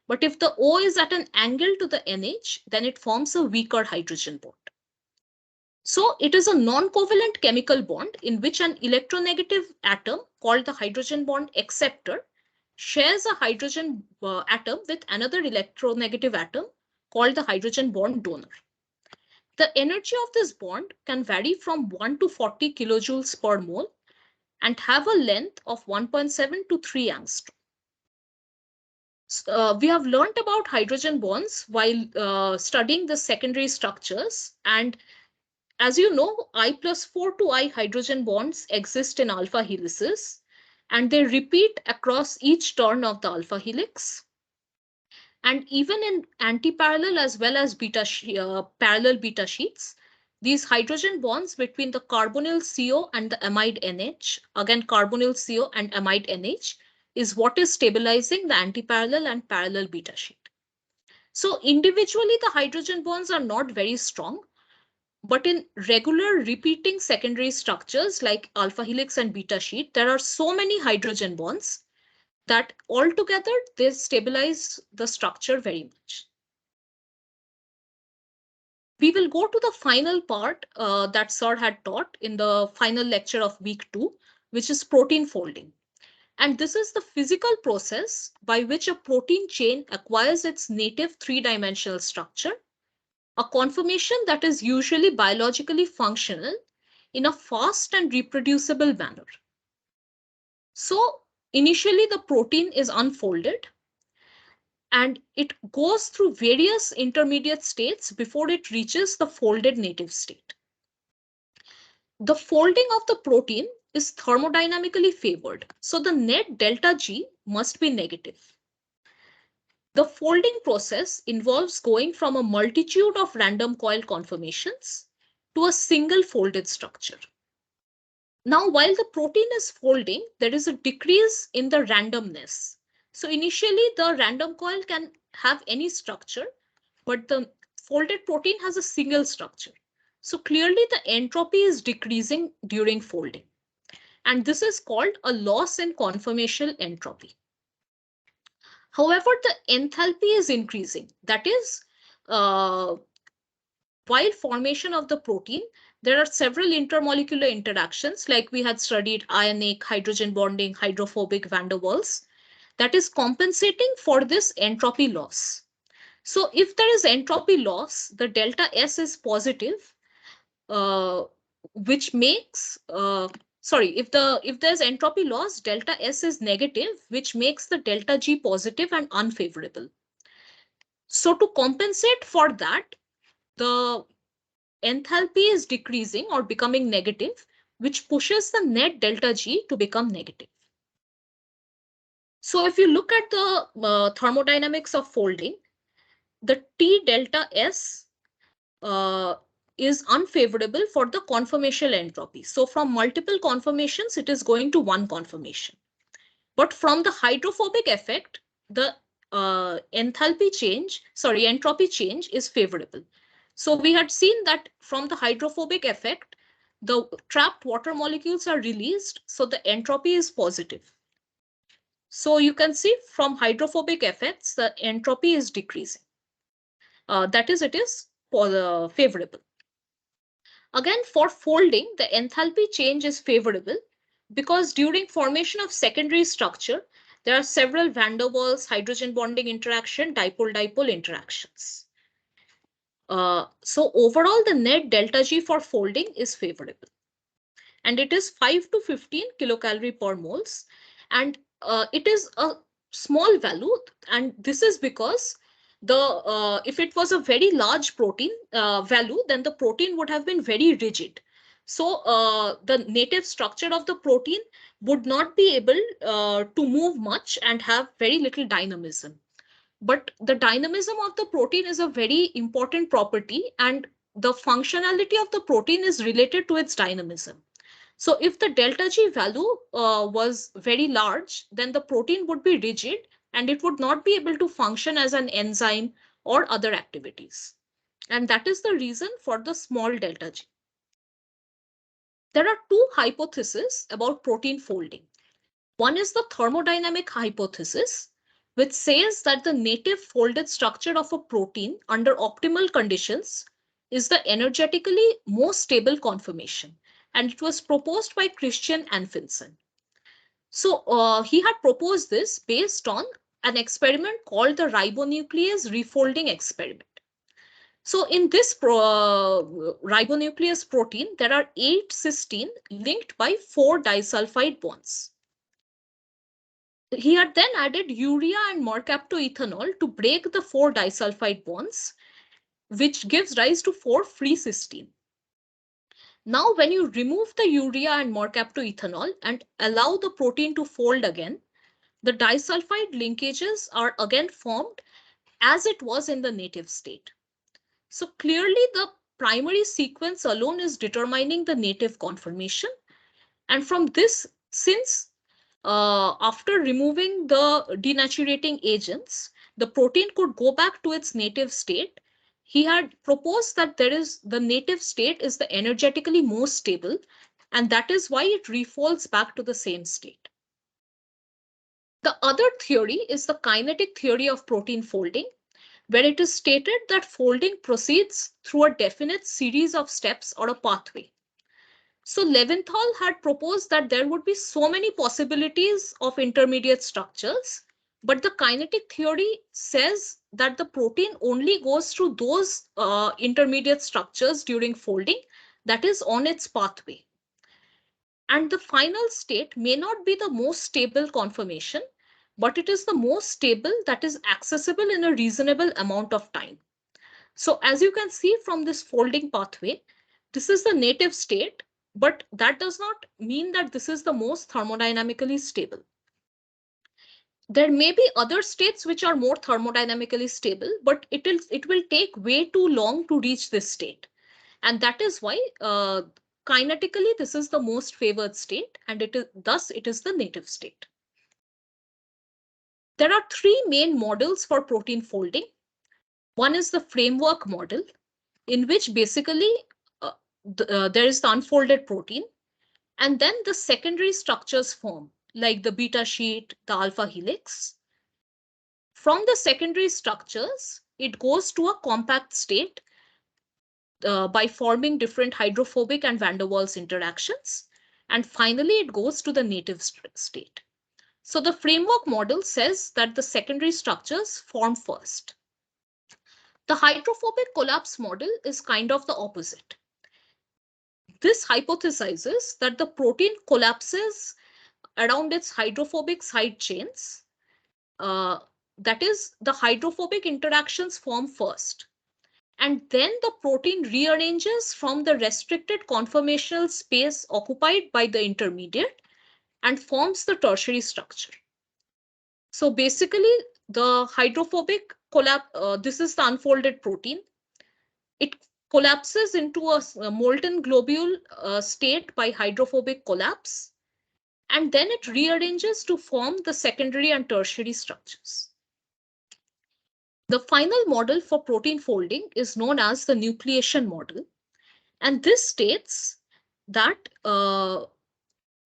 But if the O is at an angle to the NH, then it forms a weaker hydrogen bond. So it is a non-covalent chemical bond in which an electronegative atom called the hydrogen bond acceptor shares a hydrogen atom with another electronegative atom called the hydrogen bond donor. The energy of this bond can vary from 1 to 40 kilojoules per mole and have a length of 1.7 to 3 angstrom. We have learned about hydrogen bonds while studying the secondary structures, and as you know, I plus 4 to I hydrogen bonds exist in alpha helices, and they repeat across each turn of the alpha helix. And even in antiparallel as well as parallel beta sheets, these hydrogen bonds between the carbonyl CO and the amide NH, again carbonyl CO and amide NH, is what is stabilizing the antiparallel and parallel beta sheet. So individually, the hydrogen bonds are not very strong, but in regular repeating secondary structures like alpha helix and beta sheet, there are so many hydrogen bonds that altogether they stabilize the structure very much. We will go to the final part that Sir had taught in the final lecture of week 2, which is protein folding. And this is the physical process by which a protein chain acquires its native three-dimensional structure, a conformation that is usually biologically functional in a fast and reproducible manner. So initially the protein is unfolded and it goes through various intermediate states before it reaches the folded native state. The folding of the protein is thermodynamically favored, so the net delta G must be negative. The folding process involves going from a multitude of random coil conformations to a single folded structure. Now, while the protein is folding, there is a decrease in the randomness. So initially, the random coil can have any structure, but the folded protein has a single structure. So clearly, the entropy is decreasing during folding. And this is called a loss in conformational entropy. However, the enthalpy is increasing. That is, while formation of the protein, there are several intermolecular interactions like we had studied ionic, hydrogen bonding, hydrophobic, van der Waals, that is compensating for this entropy loss. So if there is entropy loss, the delta S is positive, which makes, if there's entropy loss, delta S is negative, which makes the delta G positive and unfavorable. So to compensate for that, the enthalpy is decreasing or becoming negative, which pushes the net delta G to become negative. So if you look at the thermodynamics of folding, the T delta S is unfavorable for the conformational entropy. So from multiple conformations, it is going to one conformation. But from the hydrophobic effect, the entropy change is favorable. So we had seen that from the hydrophobic effect, the trapped water molecules are released, so the entropy is positive. So you can see from hydrophobic effects, the entropy is decreasing. That is, it is favorable. Again, for folding, the enthalpy change is favorable because during formation of secondary structure, there are several van der Waals, hydrogen bonding interaction, dipole-dipole interactions. So overall, the net delta G for folding is favorable. And it is 5 to 15 kilocalorie per moles. And it is a small value. And this is because if it was a very large protein value, then the protein would have been very rigid. So the native structure of the protein would not be able to move much and have very little dynamism. But the dynamism of the protein is a very important property, and the functionality of the protein is related to its dynamism. So if the delta G value was very large, then the protein would be rigid and it would not be able to function as an enzyme or other activities. And that is the reason for the small delta G. There are two hypotheses about protein folding. One is the thermodynamic hypothesis, which says that the native folded structure of a protein under optimal conditions is the energetically most stable conformation, and it was proposed by Christian Anfinsen. So he had proposed this based on an experiment called the ribonuclease refolding experiment. So in this ribonuclease protein, there are 8 cysteine linked by 4 disulfide bonds. He had then added urea and mercaptoethanol to break the 4 disulfide bonds, which gives rise to 4 free cysteine. Now, when you remove the urea and mercaptoethanol and allow the protein to fold again, the disulfide linkages are again formed as it was in the native state. So clearly the primary sequence alone is determining the native conformation. And from this, since after removing the denaturating agents, the protein could go back to its native state, he had proposed that the native state is the energetically most stable, and that is why it refolds back to the same state. The other theory is the kinetic theory of protein folding, where it is stated that folding proceeds through a definite series of steps or a pathway. So Leventhal had proposed that there would be so many possibilities of intermediate structures, but the kinetic theory says that the protein only goes through those intermediate structures during folding, that is on its pathway. And the final state may not be the most stable conformation, but it is the most stable that is accessible in a reasonable amount of time. So as you can see from this folding pathway, this is the native state, but that does not mean that this is the most thermodynamically stable. There may be other states which are more thermodynamically stable, but it will take way too long to reach this state. And that is why kinetically, this is the most favored state, and thus it is the native state. There are 3 main models for protein folding. One is the framework model, in which basically there is the unfolded protein, and then the secondary structures form, like the beta sheet, the alpha helix. From the secondary structures, it goes to a compact state by forming different hydrophobic and van der Waals interactions. And finally, it goes to the native state. So the framework model says that the secondary structures form first. The hydrophobic collapse model is kind of the opposite. This hypothesizes that the protein collapses around its hydrophobic side chains. That is, the hydrophobic interactions form first, and then the protein rearranges from the restricted conformational space occupied by the intermediate and forms the tertiary structure. So basically, the hydrophobic collapse, this is the unfolded protein. It collapses into a molten globule state by hydrophobic collapse, and then it rearranges to form the secondary and tertiary structures. The final model for protein folding is known as the nucleation model, and this states that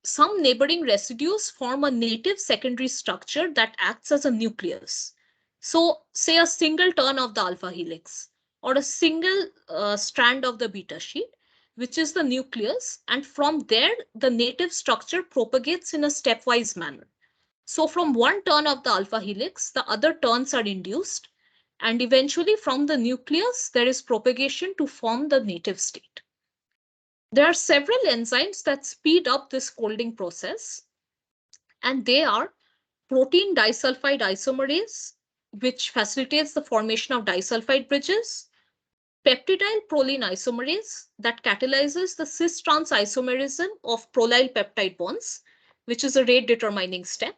some neighboring residues form a native secondary structure that acts as a nucleus. So say a single turn of the alpha helix or a single strand of the beta sheet, which is the nucleus, and from there the native structure propagates in a stepwise manner. So from one turn of the alpha helix, the other turns are induced, and eventually from the nucleus, there is propagation to form the native state. There are several enzymes that speed up this folding process, and they are protein disulfide isomerase, which facilitates the formation of disulfide bridges, peptidyl proline isomerase that catalyzes the cis-trans isomerism of prolyl peptide bonds, which is a rate determining step,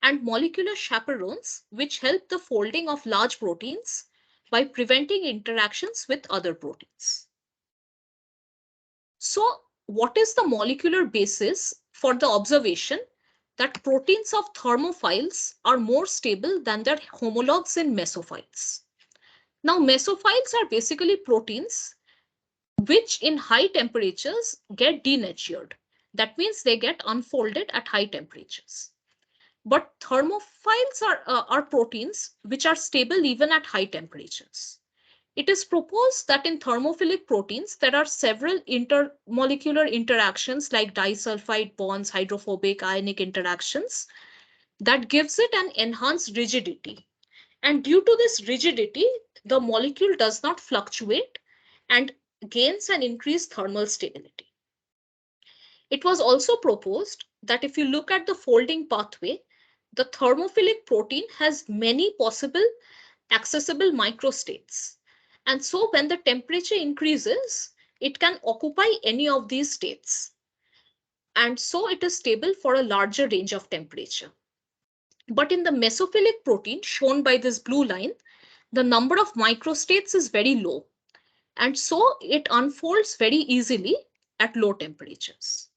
and molecular chaperones, which help the folding of large proteins by preventing interactions with other proteins. So what is the molecular basis for the observation that proteins of thermophiles are more stable than their homologues in mesophiles? Now, mesophiles are basically proteins which in high temperatures get denatured. That means they get unfolded at high temperatures. But thermophiles are proteins which are stable even at high temperatures. It is proposed that in thermophilic proteins, there are several intermolecular interactions like disulfide bonds, hydrophobic ionic interactions that gives it an enhanced rigidity. And due to this rigidity, the molecule does not fluctuate and gains an increased thermal stability. It was also proposed that if you look at the folding pathway, the thermophilic protein has many possible accessible microstates. And so when the temperature increases, it can occupy any of these states. And so it is stable for a larger range of temperature. But in the mesophilic protein shown by this blue line, the number of microstates is very low. And so it unfolds very easily at low temperatures.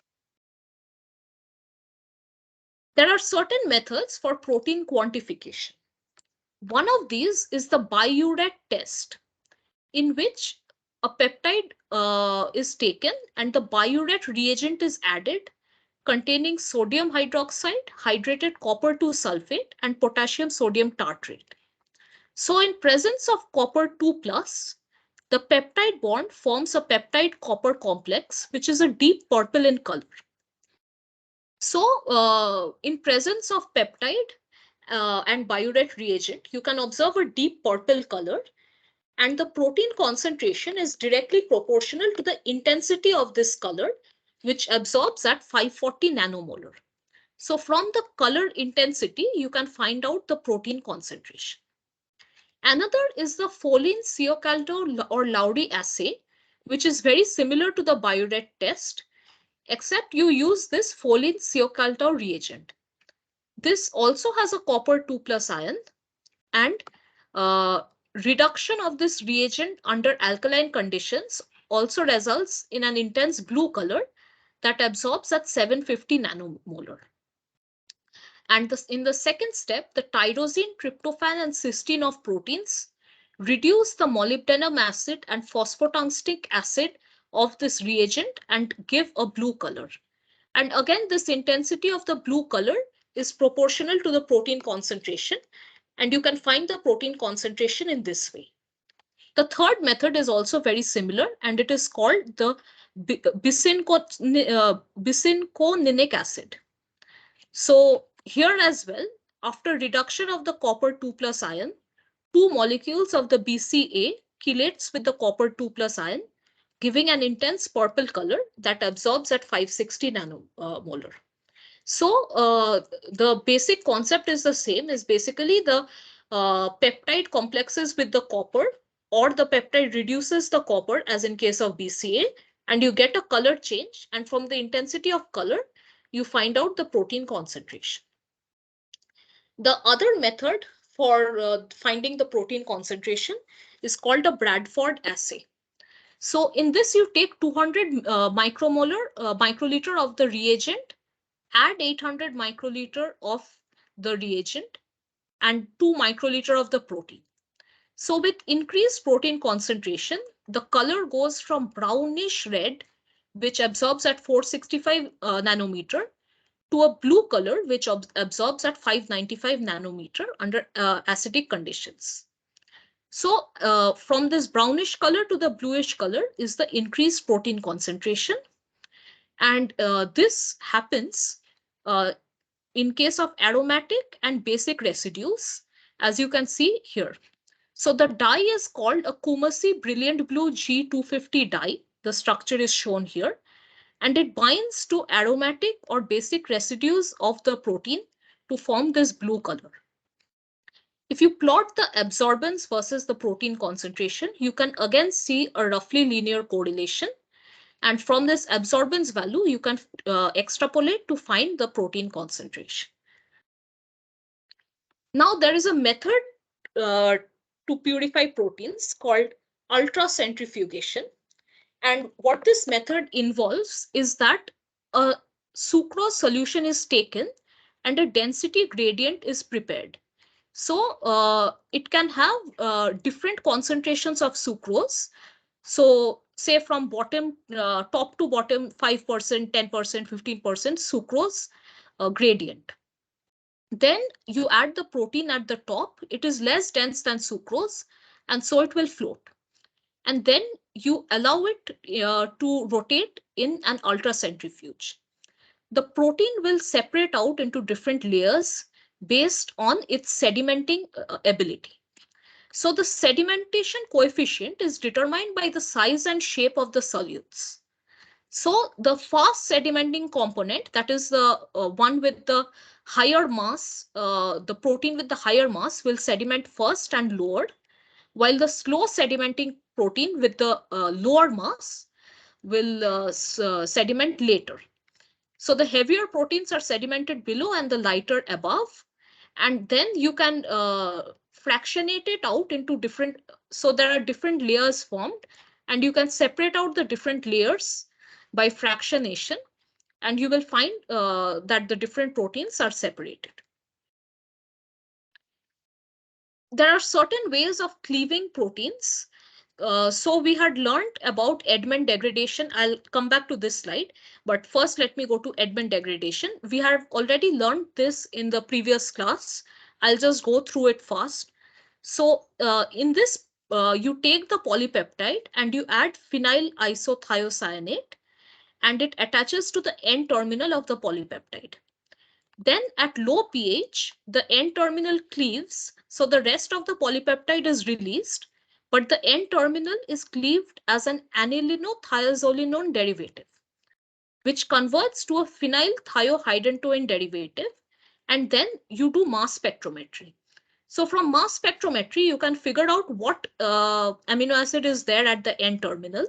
There are certain methods for protein quantification. One of these is the biuret test, in which a peptide is taken and the biuret reagent is added containing sodium hydroxide, hydrated copper 2 sulfate, and potassium sodium tartrate. So in presence of copper 2 plus, the peptide bond forms a peptide copper complex, which is a deep purple in color. So in presence of peptide and biuret reagent, you can observe a deep purple color, and the protein concentration is directly proportional to the intensity of this color, which absorbs at 540 nanomolar. So from the color intensity, you can find out the protein concentration. Another is the Folin-Ciocaldo or Lowry assay, which is very similar to the biuret test, except you use this Folin-Ciocaldo reagent. This also has a copper 2 plus ion, and reduction of this reagent under alkaline conditions also results in an intense blue color that absorbs at 750 nanomolar. And in the second step, the tyrosine, tryptophan, and cysteine of proteins reduce the molybdenum acid and phosphotungstic acid of this reagent and give a blue color. And again, this intensity of the blue color is proportional to the protein concentration, and you can find the protein concentration in this way. The third method is also very similar, and it is called the bisinconinic acid. So here as well, after reduction of the copper 2 plus ion, two molecules of the BCA chelates with the copper 2 plus ion, giving an intense purple color that absorbs at 560 nanomolar. So the basic concept is the same, is basically the peptide complexes with the copper, or the peptide reduces the copper as in case of BCA, and you get a color change, and from the intensity of color, you find out the protein concentration. The other method for finding the protein concentration is called a Bradford assay. So in this, you take 200 microliter of the reagent, add 800 microliter of the reagent, and 2 microliter of the protein. So with increased protein concentration, the color goes from brownish red, which absorbs at 465 nanometer, to a blue color, which absorbs at 595 nanometer under acidic conditions. So from this brownish color to the bluish color is the increased protein concentration. And this happens in case of aromatic and basic residues, as you can see here. So the dye is called a Kumasi Brilliant Blue G250 dye. The structure is shown here, and it binds to aromatic or basic residues of the protein to form this blue color. If you plot the absorbance versus the protein concentration, you can again see a roughly linear correlation. And from this absorbance value, you can extrapolate to find the protein concentration. Now, there is a method to purify proteins called ultracentrifugation. And what this method involves is that a sucrose solution is taken and a density gradient is prepared. So it can have different concentrations of sucrose. So say from bottom, top to bottom, 5%, 10%, 15% sucrose gradient. Then you add the protein at the top. It is less dense than sucrose, and so it will float. And then you allow it to rotate in an ultracentrifuge. The protein will separate out into different layers based on its sedimenting ability. So the sedimentation coefficient is determined by the size and shape of the solutes. So the fast sedimenting component, that is the one with the higher mass, the protein with the higher mass will sediment first and lowered, while the slow sedimenting protein with the lower mass will sediment later. So the heavier proteins are sedimented below and the lighter above. And then you can fractionate it out into different, so there are different layers formed, and you can separate out the different layers by fractionation, and you will find that the different proteins are separated. There are certain ways of cleaving proteins. So we had learned about Edman degradation. I'll come back to this slide, but first let me go to Edman degradation. We have already learned this in the previous class. I'll just go through it fast. So in this, you take the polypeptide and you add phenyl isothiocyanate, and it attaches to the N terminal of the polypeptide. Then at low pH, the N terminal cleaves, so the rest of the polypeptide is released, but the N terminal is cleaved as an anilino-thiazolinone derivative, which converts to a phenyl thiohydantoin derivative, and then you do mass spectrometry. So from mass spectrometry, you can figure out what amino acid is there at the N terminal.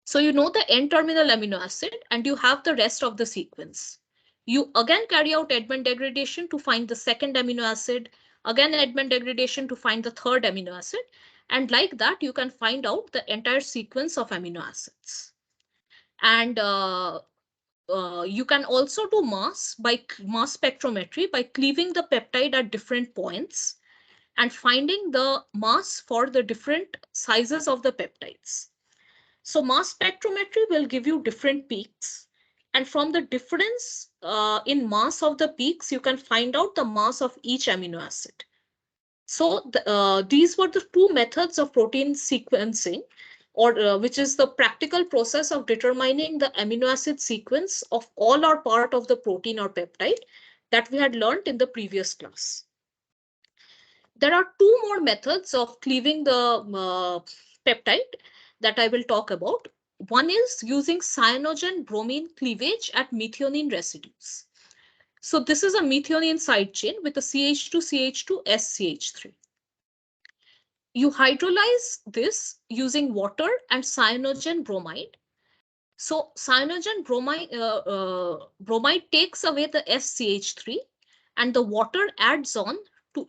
So you know the N terminal amino acid, and you have the rest of the sequence. You again carry out Edman degradation to find the second amino acid, again Edman degradation to find the third amino acid, and like that you can find out the entire sequence of amino acids. And you can also do mass spectrometry by cleaving the peptide at different points and finding the mass for the different sizes of the peptides. So mass spectrometry will give you different peaks. And from the difference in mass of the peaks, you can find out the mass of each amino acid. So these were the two methods of protein sequencing, or which is the practical process of determining the amino acid sequence of all or part of the protein or peptide that we had learned in the previous class. There are two more methods of cleaving the peptide that I will talk about. One is using cyanogen bromine cleavage at methionine residues. So this is a methionine side chain with a CH2, SCH3. You hydrolyze this using water and cyanogen bromide. So cyanogen bromide takes away the SCH3, and the water adds on to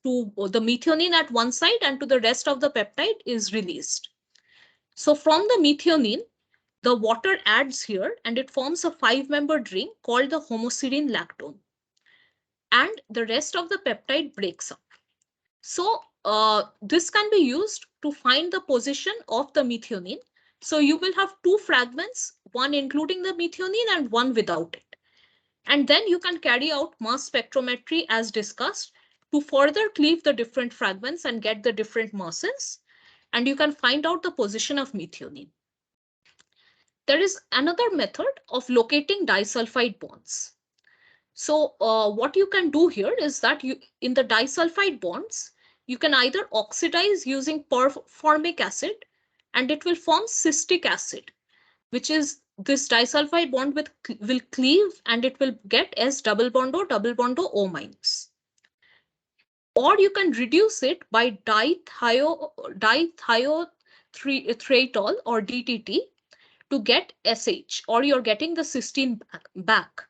the methionine at one side, and to the rest of the peptide is released. So from the methionine, the water adds here and it forms a 5-membered ring called the homoserine lactone. And the rest of the peptide breaks up. So this can be used to find the position of the methionine. So you will have two fragments, one including the methionine and one without it. And then you can carry out mass spectrometry as discussed to further cleave the different fragments and get the different masses. And you can find out the position of methionine. There is another method of locating disulfide bonds. So what you can do here is that in the disulfide bonds, you can either oxidize using formic acid, and it will form cystic acid, which is this disulfide bond will cleave and it will get S double bond O minus. Or you can reduce it by dithiothriotol or DTT to get SH, or you're getting the cysteine back.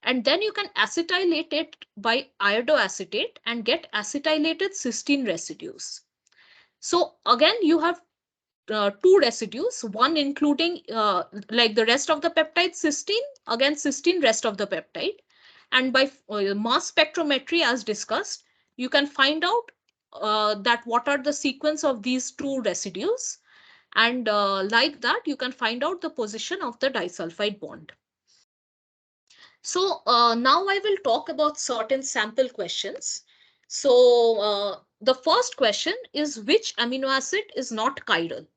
And then you can acetylate it by iodoacetate and get acetylated cysteine residues. So again, you have two residues, one including like the rest of the peptide cysteine, again cysteine rest of the peptide. And by mass spectrometry as discussed, you can find out that what are the sequence of these two residues. And like that, you can find out the position of the disulfide bond. So now I will talk about certain sample questions. So the first question is, which amino acid is not chiral?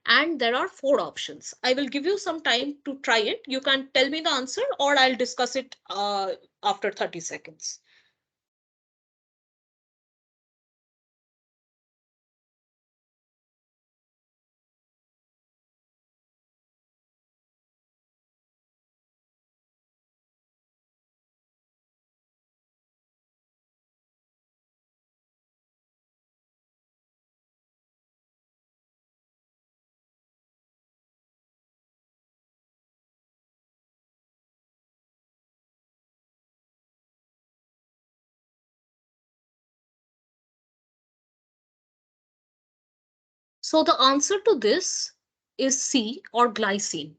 And there are 4 options. I will give you some time to try it. You can tell me the answer, or I'll discuss it after 30 seconds. So the answer to this is C, or glycine.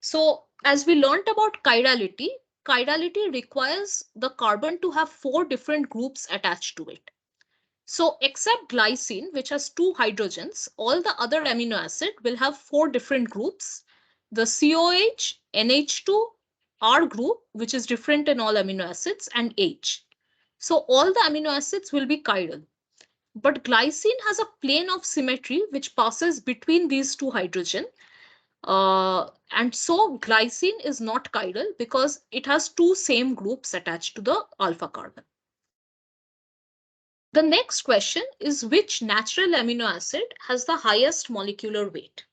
So as we learned about chirality, chirality requires the carbon to have 4 different groups attached to it. So except glycine, which has 2 hydrogens, all the other amino acid will have 4 different groups. The COH, NH2, R group, which is different in all amino acids, and H. So all the amino acids will be chiral. But glycine has a plane of symmetry which passes between these 2 hydrogen. And so glycine is not chiral because it has 2 same groups attached to the alpha carbon. The next question is, which natural amino acid has the highest molecular weight?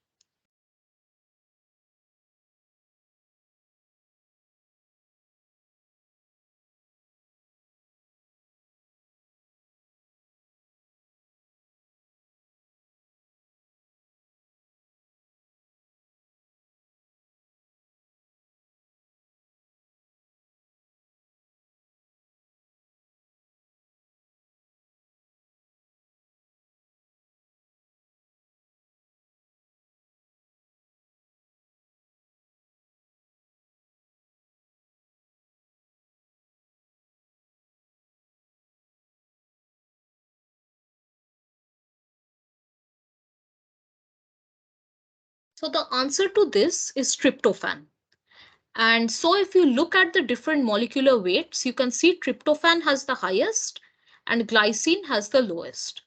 So the answer to this is tryptophan. And so if you look at the different molecular weights, you can see tryptophan has the highest and glycine has the lowest.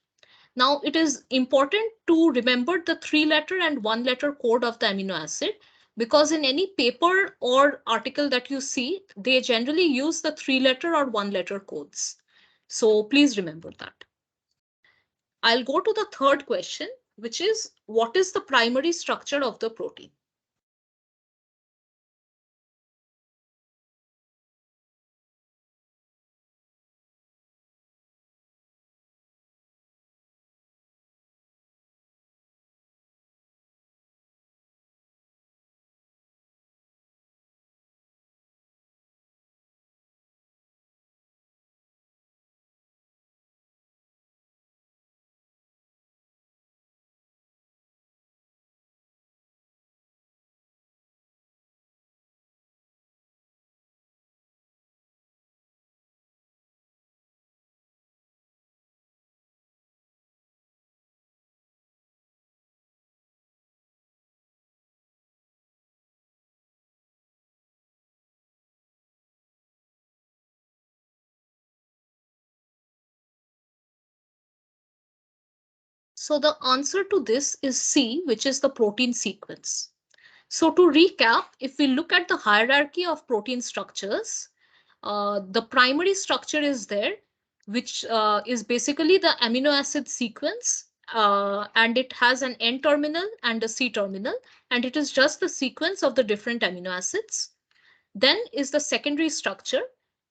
Now, it is important to remember the 3-letter and 1-letter code of the amino acid, because in any paper or article that you see, they generally use the 3-letter or 1-letter codes. So please remember that. I'll go to the third question, which is, what is the primary structure of the protein? So the answer to this is C, which is the protein sequence. So to recap, if we look at the hierarchy of protein structures, the primary structure is there, which is basically the amino acid sequence, and it has an N terminal and a C terminal, and it is just the sequence of the different amino acids. Then is the secondary structure,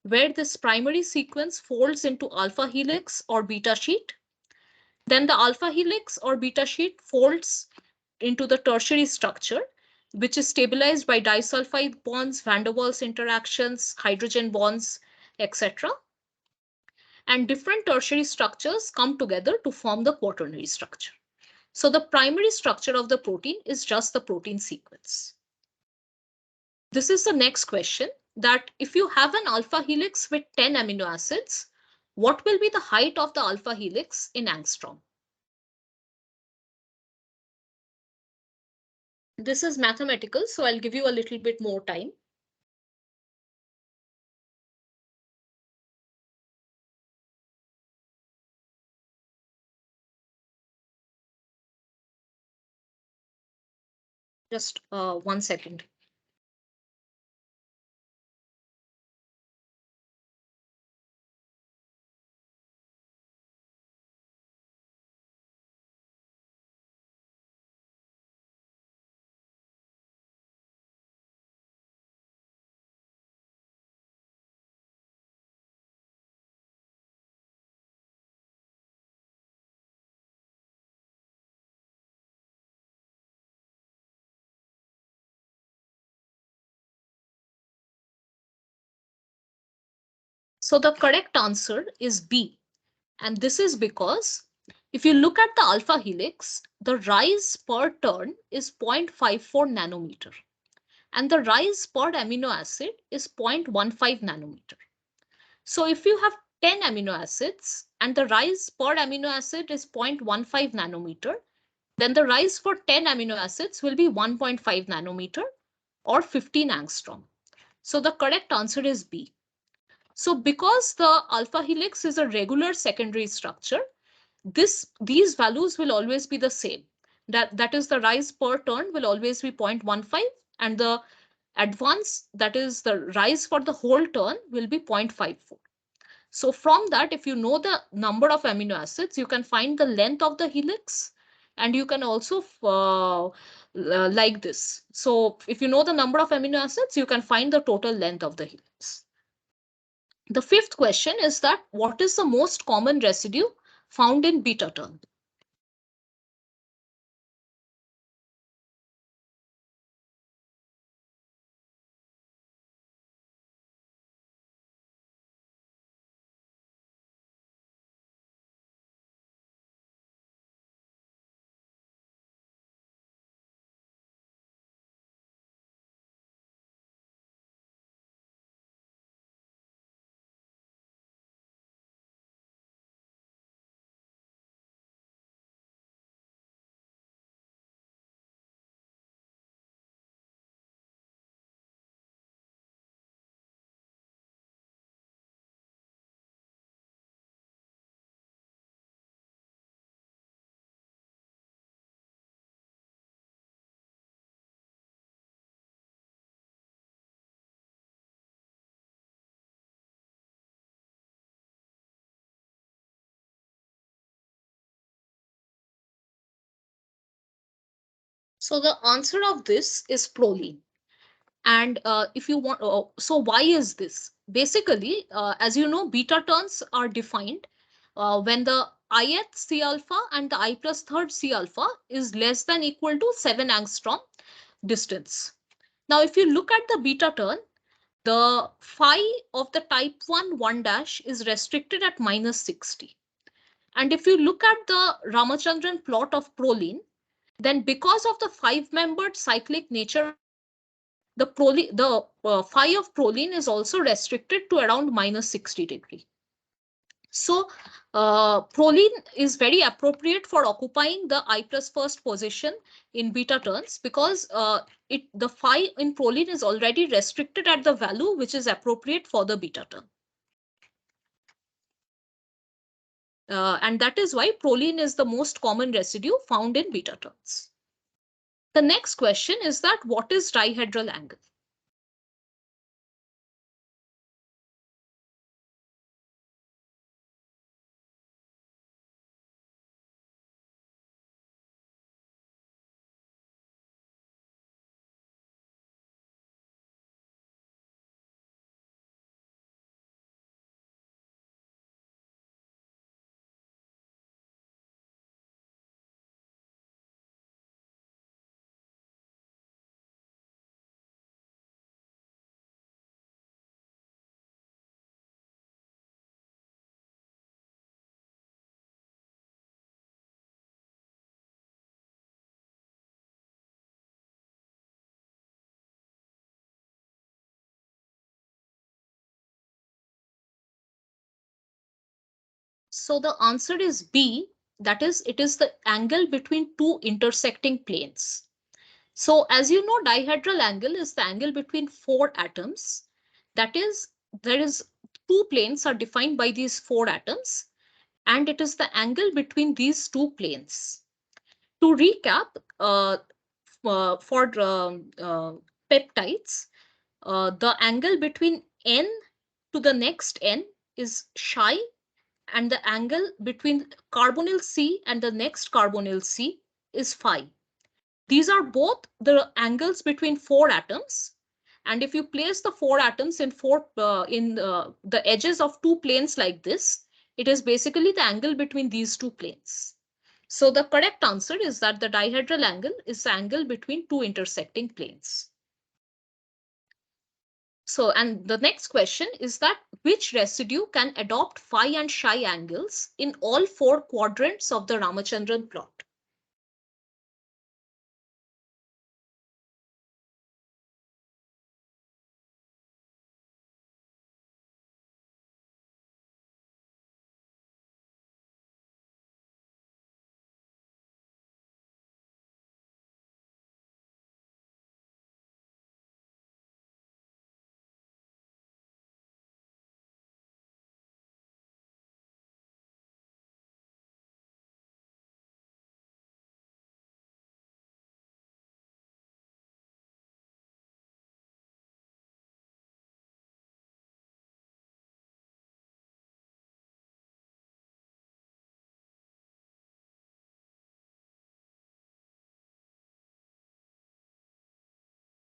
where this primary sequence folds into alpha helix or beta sheet. Then the alpha helix or beta sheet folds into the tertiary structure, which is stabilized by disulfide bonds, van der Waals interactions, hydrogen bonds, etc. And different tertiary structures come together to form the quaternary structure. So the primary structure of the protein is just the protein sequence. This is the next question, that if you have an alpha helix with 10 amino acids, what will be the height of the alpha helix in angstrom? This is mathematical, so I'll give you a little bit more time. Just 1 second. So the correct answer is B. And this is because if you look at the alpha helix, the rise per turn is 0.54 nanometer. And the rise per amino acid is 0.15 nanometer. So if you have 10 amino acids and the rise per amino acid is 0.15 nanometer, then the rise for 10 amino acids will be 1.5 nanometer or 15 angstrom. So the correct answer is B. So because the alpha helix is a regular secondary structure, these values will always be the same. That is the rise per turn will always be 0.15 and the advance, that is the rise for the whole turn, will be 0.54. So from that, if you know the number of amino acids, you can find the length of the helix and you can also like this. So if you know the number of amino acids, you can find the total length of the helix. The fifth question is that what is the most common residue found in beta turn? So the answer of this is proline. And if you want, so why is this? Basically, as you know, beta turns are defined when the ith C alpha and the I plus third C alpha is less than equal to 7 angstrom distance. Now, if you look at the beta turn, the phi of the type 1 dash is restricted at minus 60. And if you look at the Ramachandran plot of proline, then because of the 5-membered cyclic nature, the phi of proline is also restricted to around minus 60 degree. So proline is very appropriate for occupying the I plus first position in beta turns because the phi in proline is already restricted at the value which is appropriate for the beta turn. And that is why proline is the most common residue found in beta turns. The next question is that what is dihedral angle? So the answer is B, that is, it is the angle between two intersecting planes. So as you know, dihedral angle is the angle between four atoms. That is, there is two planes are defined by these four atoms, and it is the angle between these two planes. To recap, for peptides, the angle between n to the next n is psi, and the angle between carbonyl C and the next carbonyl C is phi. These are both the angles between four atoms. And if you place the four atoms in the edges of two planes like this, it is basically the angle between these two planes. So the correct answer is that the dihedral angle is the angle between two intersecting planes. So, and the next question is that which residue can adopt phi and psi angles in all four quadrants of the Ramachandran plot?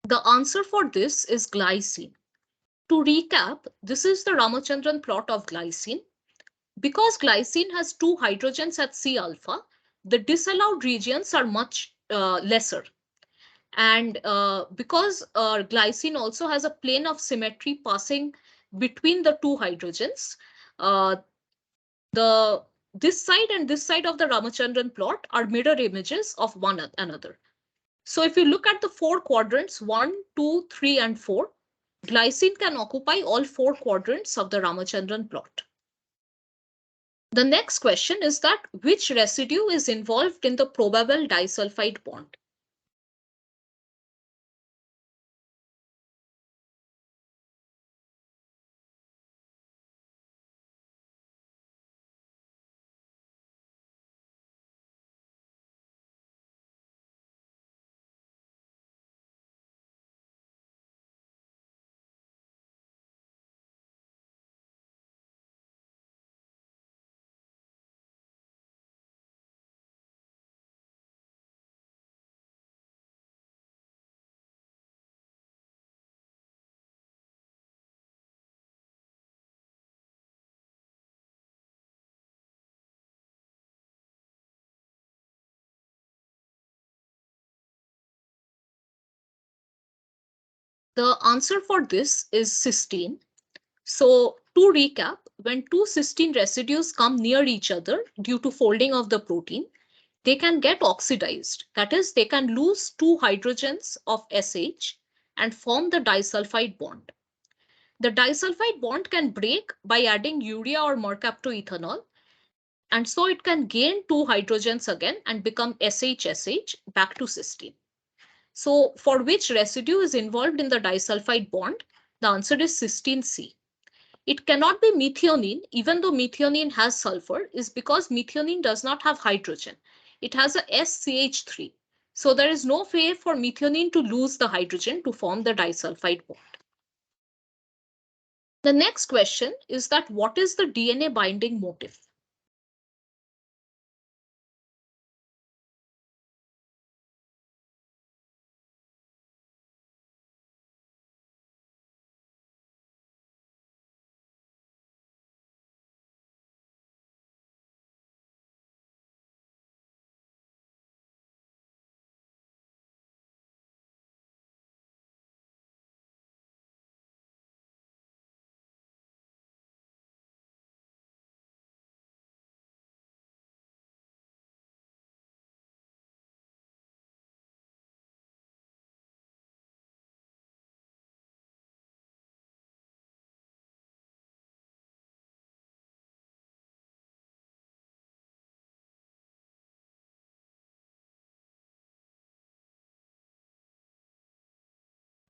The answer for this is glycine. To recap, this is the Ramachandran plot of glycine. Because glycine has two hydrogens at C alpha, the disallowed regions are much lesser. And because glycine also has a plane of symmetry passing between the two hydrogens, uh, the this side and this side of the Ramachandran plot are mirror images of one another. So if you look at the four quadrants, 1, 2, 3, and 4, glycine can occupy all four quadrants of the Ramachandran plot. The next question is that which residue is involved in the probable disulfide bond? The answer for this is cysteine. So to recap, when two cysteine residues come near each other due to folding of the protein, they can get oxidized. That is, they can lose two hydrogens of SH and form the disulfide bond. The disulfide bond can break by adding urea or mercaptoethanol, and so it can gain two hydrogens again and become SHSH back to cysteine. So for which residue is involved in the disulfide bond? The answer is cysteine C. It cannot be methionine, even though methionine has sulfur, is because methionine does not have hydrogen. It has a SCH3. So there is no way for methionine to lose the hydrogen to form the disulfide bond. The next question is that what is the DNA binding motif?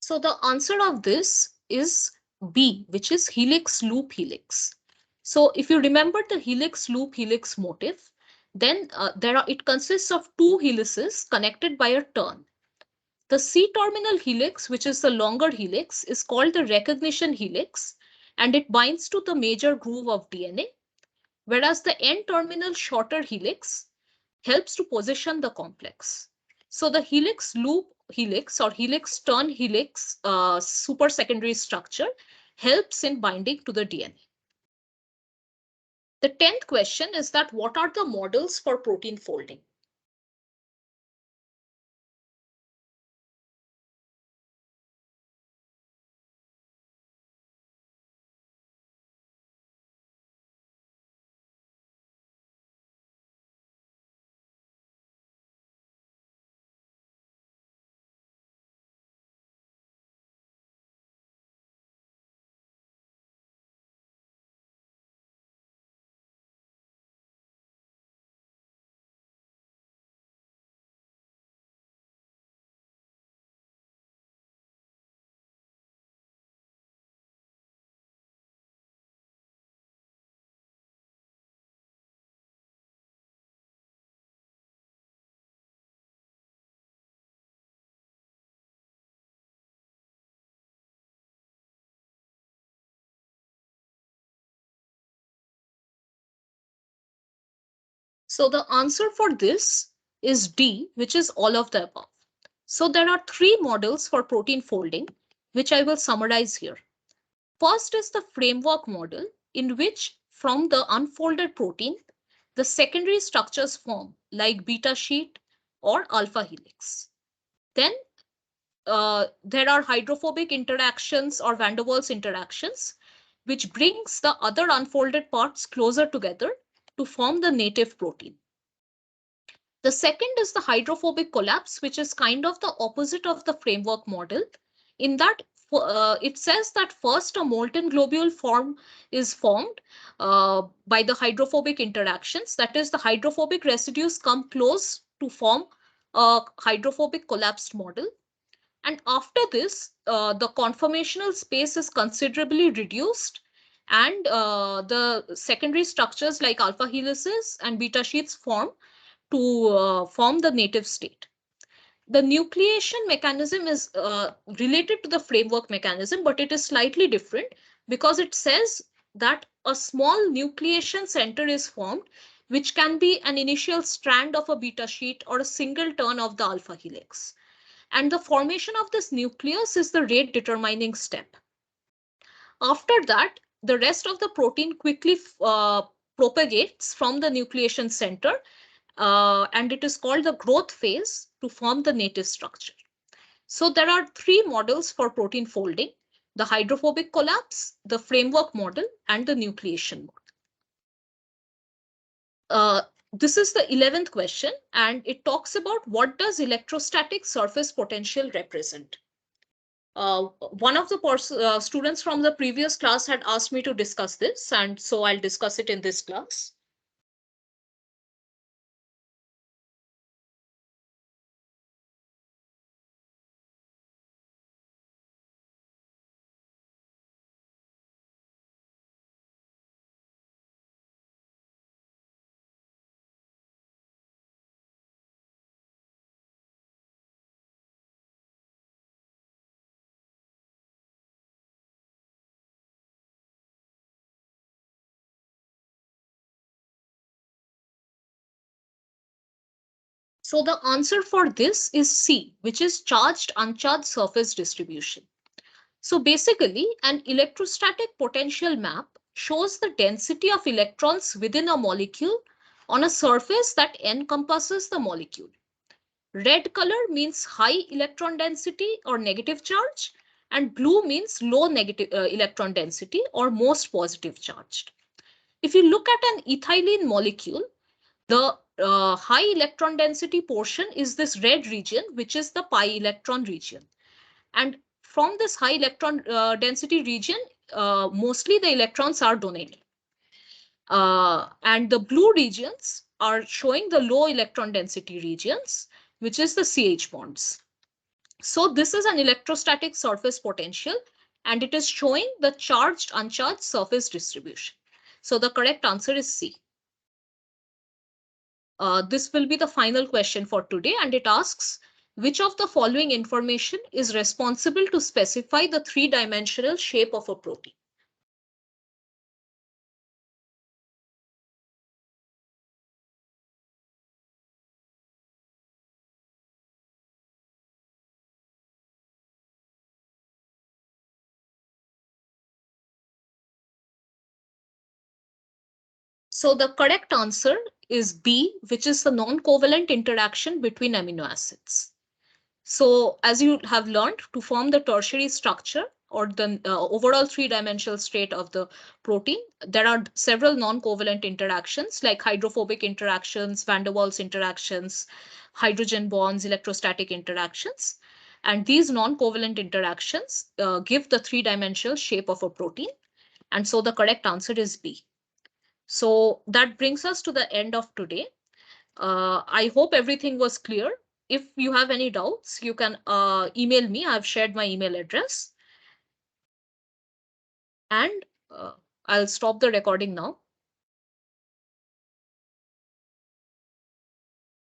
So the answer of this is B, which is helix loop helix. So if you remember the helix loop helix motif, then it consists of two helices connected by a turn. The C-terminal helix, which is the longer helix, is called the recognition helix, and it binds to the major groove of DNA, whereas the N-terminal shorter helix helps to position the complex. So the helix loop helix or helix turn helix super secondary structure helps in binding to the DNA. The 10th question is that what are the models for protein folding? So the answer for this is D, which is all of the above. So there are three models for protein folding, which I will summarize here. First is the framework model, in which from the unfolded protein, the secondary structures form like beta sheet or alpha helix. Then there are hydrophobic interactions or van der Waals interactions, which brings the other unfolded parts closer together to form the native protein. The second is the hydrophobic collapse, which is kind of the opposite of the framework model, in that it says that first a molten globule is formed by the hydrophobic interactions. That is, the hydrophobic residues come close to form a hydrophobic collapsed model. And after this, the conformational space is considerably reduced, and the secondary structures like alpha helices and beta sheets form to form the native state. The nucleation mechanism is related to the framework mechanism, but it is slightly different because it says that a small nucleation center is formed, which can be an initial strand of a beta sheet or a single turn of the alpha helix. And the formation of this nucleus is the rate determining step. After that, the rest of the protein quickly propagates from the nucleation center, and it is called the growth phase to form the native structure. So there are three models for protein folding: the hydrophobic collapse, the framework model, and the nucleation model. This is the 11th question, and it talks about what does electrostatic surface potential represent. One of the students from the previous class had asked me to discuss this, and so I'll discuss it in this class. So the answer for this is C, which is charged uncharged surface distribution. So basically, an electrostatic potential map shows the density of electrons within a molecule on a surface that encompasses the molecule. Red color means high electron density or negative charge, and blue means low negative electron density or most positive charged. If you look at an ethylene molecule, the high electron density portion is this red region, which is the pi electron region. And from this high electron density region, mostly the electrons are donated. And the blue regions are showing the low electron density regions, which is the CH bonds. So this is an electrostatic surface potential, and it is showing the charged uncharged surface distribution. So the correct answer is C. This will be the final question for today, and it asks, which of the following information is responsible to specify the three-dimensional shape of a protein? So the correct answer is B, which is the non-covalent interaction between amino acids. So as you have learned, to form the tertiary structure or the overall three-dimensional state of the protein, there are several non-covalent interactions like hydrophobic interactions, van der Waals interactions, hydrogen bonds, electrostatic interactions. And these non-covalent interactions give the three-dimensional shape of a protein. And so the correct answer is B. So that brings us to the end of today. I hope everything was clear. If you have any doubts, you can email me. I've shared my email address. And I'll stop the recording now.